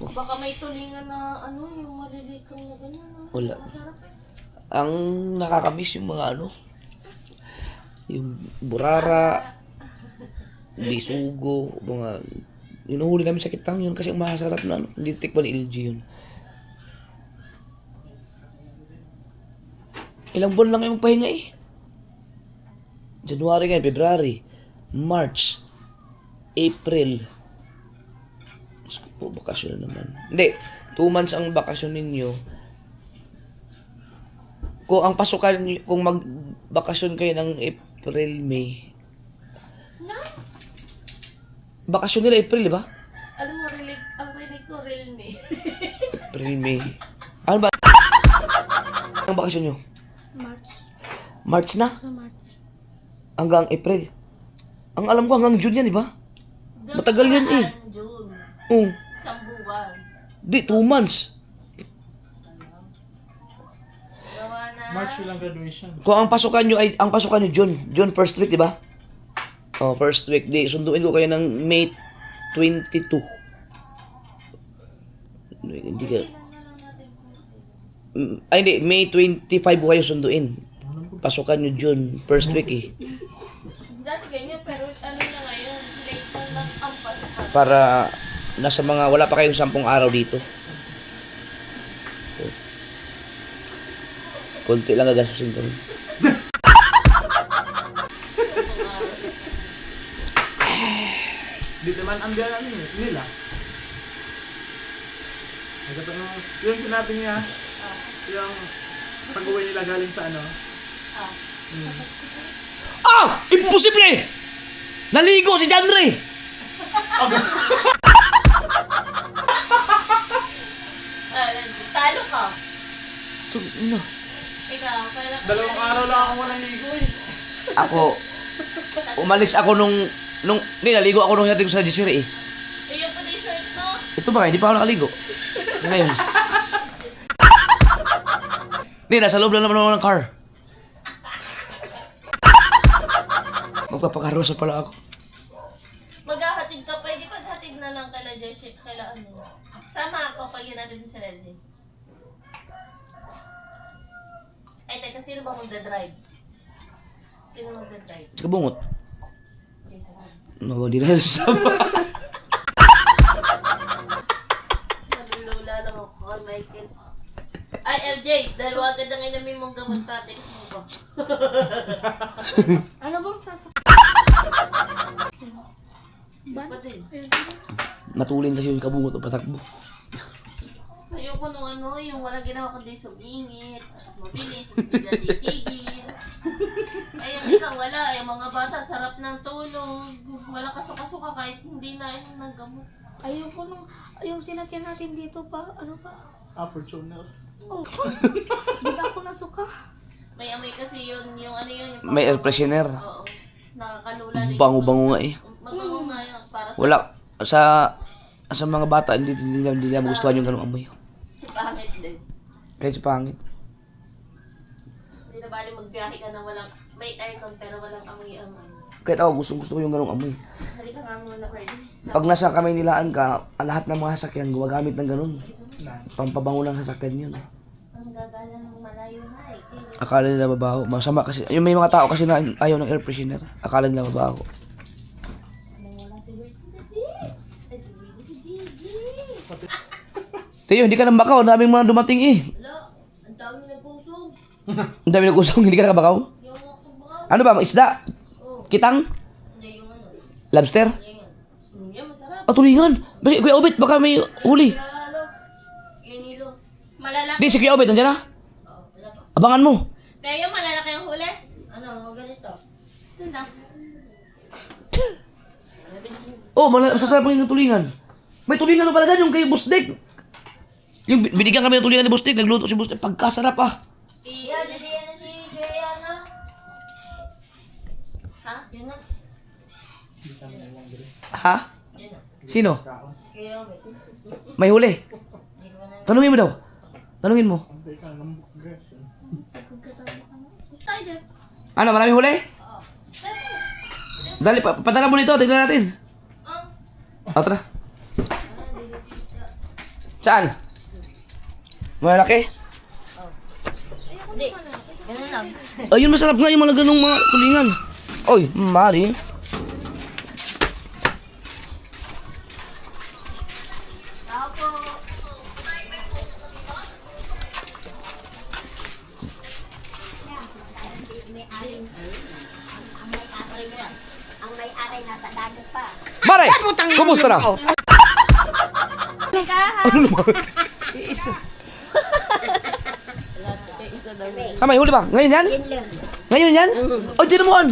Baka may tulingan na yung malilitong na ganyan. Wala. Masarap eh. Ang nakakamiss yung mga yung burara, bisugo, mga Inuhuli namin sa kitang yun kasi masarap na ano. Hindi tikman ni LG yun. Ilang buwan lang kayo magpahinga eh. January ngayon, February, March, April. Diyos ko po, bakasyon na naman. Hindi, 2 months ang bakasyon ninyo. Kung ang pasukan, kung magbakasyon kayo ng April, May. Bakasyon nila April, di ba? Alam mo, ang rinig ko, real me. April, May. Ano ba? Ang bakasyon nyo? March. March na? Sa March. Hanggang April. Ang alam ko hanggang June yan, di ba? Matagal yan eh. June. Oo. Isang buwan. Di, 2 months. Gawa na. March lang graduation. Kung ang pasukan nyo ay, ang pasukan nyo June first week, di ba? Oh, first week. Di, sunduin ko kayo ng May 22. Hindi ka... Ay, hindi. May 25 ko kayo sunduin. Pasukan nyo June first week eh. Dati ganyan, pero ano na ngayon, late lang ang pasukan. Para nasa mga, wala pa kayong 10 araw dito. Konti lang gagastusin ko. Di naman ang biyanan nila. Yung sinabi niya, yung pag-uwi nila galing sa ano. Ah! Imposible! Naligo si Janre! Talo ka. Ano? Ikaw, kailan 2 araw lang ako walang ligo eh. Ako, umalis ako hindi, naligo ako nung natin ko sa Gisiri eh. yung pa t-shirt mo? Ito ba, hindi pa ako nakaligo. Ngayon. Hindi, nasa loob lang naman ako ng car. Magpapakarosa pala ako. Maghahatid ka, pwede paghatid na lang kala Jessie, kala ano. Sama ako pag natin sa Leslie. Ay, teka, sino ba magdadrive? Sino magdadrive? Sa kabungot. No, di na sama. Malulula lang ako, Michael. Ay, LJ, dahil agad na inamin mong gamot pati kasi mo ba? Ano bang sasakyan? Ba din? Matulin kasi yung kabungot o patakbo. Ayoko nung ano, yung walang ginawa kundi sumingit, mabilis, bigla titigil. Ay, yung ikaw wala, yung mga bata, sarap ng tulog, walang kasuka-suka kahit hindi na yun ng gamot. Ayoko nung, yung sinakyan natin dito pa, ano pa? Fortuner. Oh, di ba ako nasuka? May amoy kasi yun, yung ano yun, yung May air freshener. Oo, nakakalula rin. Bango-bango nga eh. Mabango nga yun, para sa Wala. Sa mga bata, hindi nila magustuhan yung ganong amoy. si pangit din. Kahit sa pangit. Hindi na bali magbiyahe ka na walang, may aircon pero walang amoy ang ano. Kahit ako, gusto ko yung ganong amoy. Halika nga muna, Ferdy. Pag nasa kamay nilaan ka, lahat ng mga sasakyan gumagamit ng ganun. Pampabango ng sasakyan yun. Ang gagala ng malayo na eh. Akala nila mabaho. Masama kasi. Yung may mga tao kasi na ayaw ng air freshener. Akala nila mabaho. Wala si Bertie. Ay, si Bertie, si Gigi. Tiyo, hindi ka nang bakaw. Ang daming mga dumating eh. Wala, ang dami nagpusong. Ang dami nag-usong. Hindi ka nakabakaw. Yung mga Ano ba? Isda? Kitang? hindi yung ano. Lobster? Yan, masarap. O, tulingan. Basi, Kuya Obit, baka may huli. Kaya ano, yung nilo. Malalaki. Di, si Kuya Obit, nandiyan na. Oh, wala pa. Abangan mo. Kaya yung malalaki ang huli. Ano, ganito. Ganda. Oh, masasarap ang tulingan. May tulingan na pala dyan, yung kay Busdek. Yung binigyan kami ng tulingan ni Busdek, nagluto si Busdek. Pagkasarap ah. Yan, hindi yan si Jayana. Ha? Yun na. Ha? Sino? Kaya, May huli. Tanungin mo daw. Tanungin mo. Tayo din. Ano, maraming huli? Dali, padala mo nito, tignan natin. O, tara. Saan? Malaki? Hindi. Ganun lang. Ayun, masarap nga yung mga ganong mga tulingan. Oy, Mari. Ang may-ari nasa dagat pa. Mare! Kumusta na? Ano naman? Kamay, huli ba? Ngayon yan? Ngayon yan? Oh, di naman!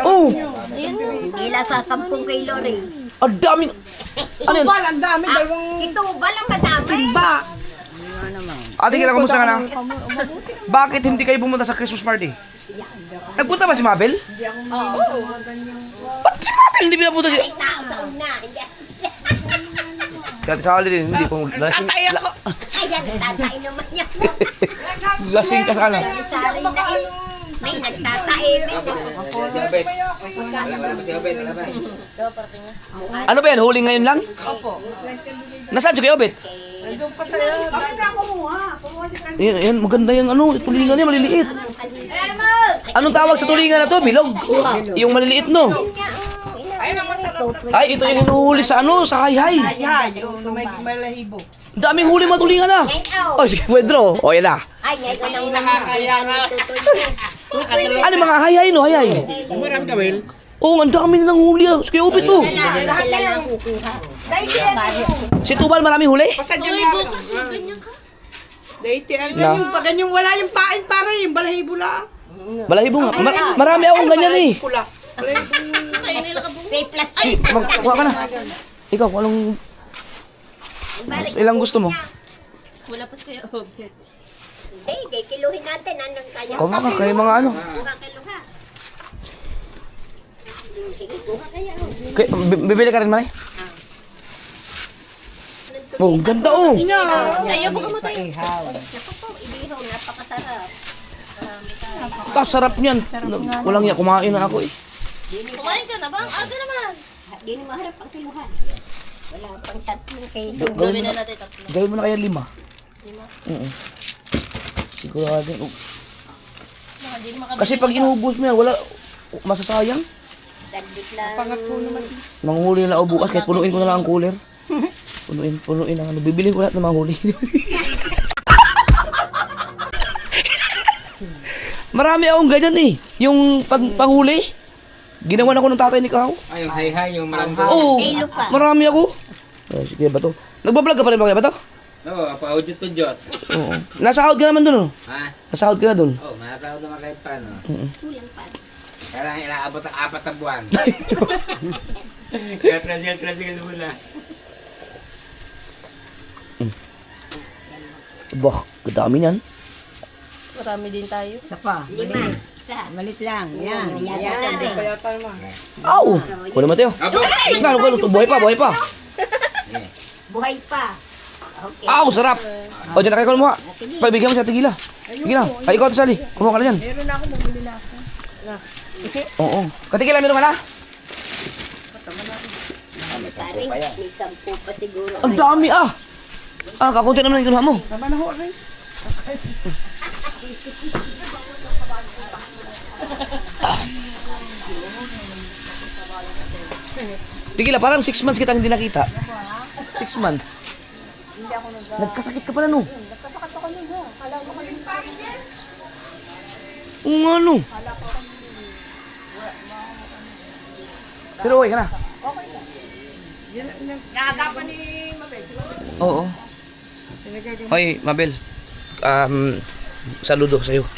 Oh! Hindi lang sa 10 kilo rin. Ang daming... Ano yun? Ang dami, dalawang Si Tubal ang madami. Ate, kailan kumusta ka na? Bakit hindi kayo pumunta sa Christmas party? Nagpunta ba si Mabel? Oo. Ba't si Mabel hindi pinapunta siya? Ay, tao sa una. Hindi. Kaya sa din, hindi ko lasing... Ayan, tatay naman yan. Lasing ka sana. Sari na eh. May nagtatae. Ano ba yan? Huling ngayon lang? Opo. Nasaan si Kuya Obet? Yan, maganda yung ano, tulingan niya, maliliit. Anong tawag sa tulingan na to? Bilog? Yung maliliit, no? Ay, ito yung hinuhuli sa ano, sa hayhay. may lahibo. Daming huli mga tulingan na. Oh, sige, Pedro. O, yan na. Ay, ngayon ang nakakaya nga. Ano mga hayhay, no? Hayhay. Marami ka, Will? Oo, ang dami nilang huli. Si Kuya Obet, no? Sila lang kukuha. Si Tubal, marami huli. Uy, bukas mo ganyan ka. Na. Yung pag ganyan wala yung pain para yung balahibo lang. Balahibo nga. Marami akong ganyan eh. Kayo nila ka bukas. May plastic. Si, magkuha ka na. Ikaw, anong... Ilang gusto mo? Wala pa kayo obet. Eh, kiluhin natin. Anong kaya? Kuha ka, kayo mga ano. Kuha kiluha. Sige, kuha kaya. Bibili ka rin, Mare? Oh, ganda oh. Ayaw mo kamatay. Naku po, ibihaw. Napakasarap. Kasarap niyan. Walang yan, kumain na ako eh. Kumain ka na ba? Aga naman. Hindi na maharap ang kiluhan. Wala pang 3 kilo. Gawin na natin 3. Gawin mo na kaya 5. 5? Oo. Sigurado. Baka hindi naman Kasi pag inubos mo yan, wala, masasayang. Daglit lang. Manghuli na ako bukas, kahit punuin ko na lang ang cooler. Punuin ang ano. Bibili ko lahat ng mga huli. Marami akong ganyan eh. Yung panghuli, ginawa na ako ng tatay ni Kao. Ay, yung hay-hay, yung malambot. Oo, Kilo pa. marami ako. Sige ba to? Nagbablog ka pa rin ba kaya ba to? Oo, pa-audit-udjot. Oo. Nasahod ka naman dun oh. Ha? Nasahod ka na dun. Oo, nakasahod naman kahit paano. Kulang pa. Kailangan inaabot ang 4 na buwan. Kaya trasil muna. Bah, kadami niyan. Marami din tayo. 5. Isa. Malit lang. Yan. Yan na rin. Aw! Kunin mo tayo. Abo! Buhay pa. Buhay pa. Okay. Aw, sarap! O, dyan na kayo kumuha. Pagbigyan mo siya, tigila. Tigila. Ay, ikaw, Sally. Kumuha ka na dyan. Meron na ako, bumili na ako. Oo. Katigila, meron ka na? Pare, may 10 pa siguro. Ang dami ah! Kakunti naman yung kinuha mo. Tama na ho, Aris. Tigila, parang 6 months kita hindi nakita. 6 months. Nagkasakit ka pala no? Nagkasakit ako nun ho. Kala ko kami. Oo nga no. Pero okay ka na? Naagapan ni Mabel. Oo. Hoy, Mabel. Saludo sa'yo.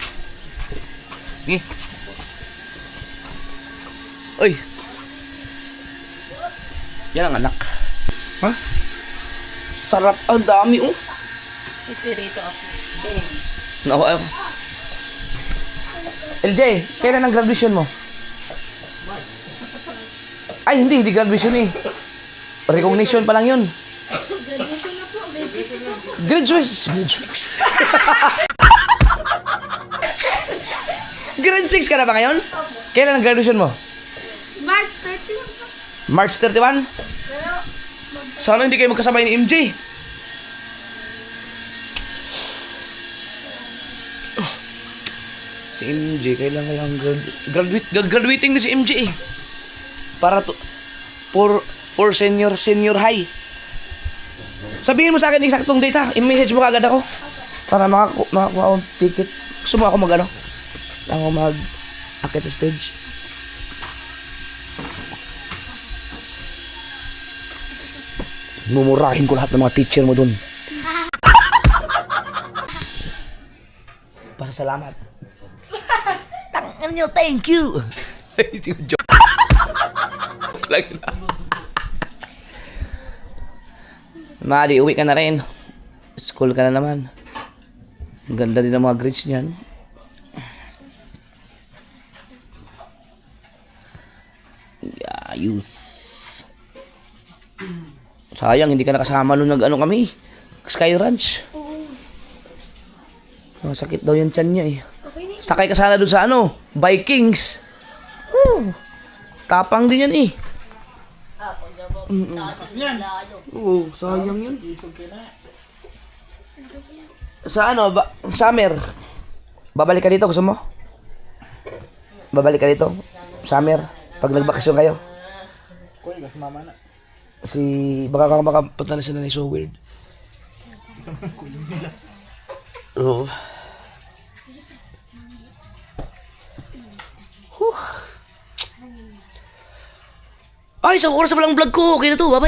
Sige. Uy. Yan ang anak. Ha? Sarap. Ang dami oh. Ipirito ako. Naku, LJ, kailan ang graduation mo? Ay, hindi graduation eh. Recognition pa lang yun. Graduation na po. Grade 6. Grade 6 ka na ba ngayon? Kailan ang graduation mo? March 31 po. March 31? Sana hindi kayo magkasabay ni MJ. Si MJ, kailan kaya ang graduating na si MJ eh. Para to, for senior high. Sabihin mo sa akin eksaktong date ha. I-message mo kagad ako. Para makakuha akong ticket. Gusto mo ako mag-ano? Ako mag-akit sa stage. Mumurahin ko lahat ng mga teacher mo dun. Pasasalamat. Tangan nyo, thank you. Joke lang na. Madi, uwi ka na rin. School ka na naman. Ang ganda din ng mga grades niyan. Ayos. Sayang, hindi ka nakasama nung nag-ano kami. Sky Ranch. Masakit daw yung tiyan niya eh. Sakay ka sana dun sa ano, Vikings. Tapang din yan eh. Oo, sayang yun. Sa ano, summer. Babalik ka dito, gusto mo? Babalik ka dito? Summer, pag nagbakasyon kayo. Kuya, gas mama na. Baka ka makapunta na sila na so weird. Oo. Ay, isang oras na palang vlog ko. Okay na to, bye.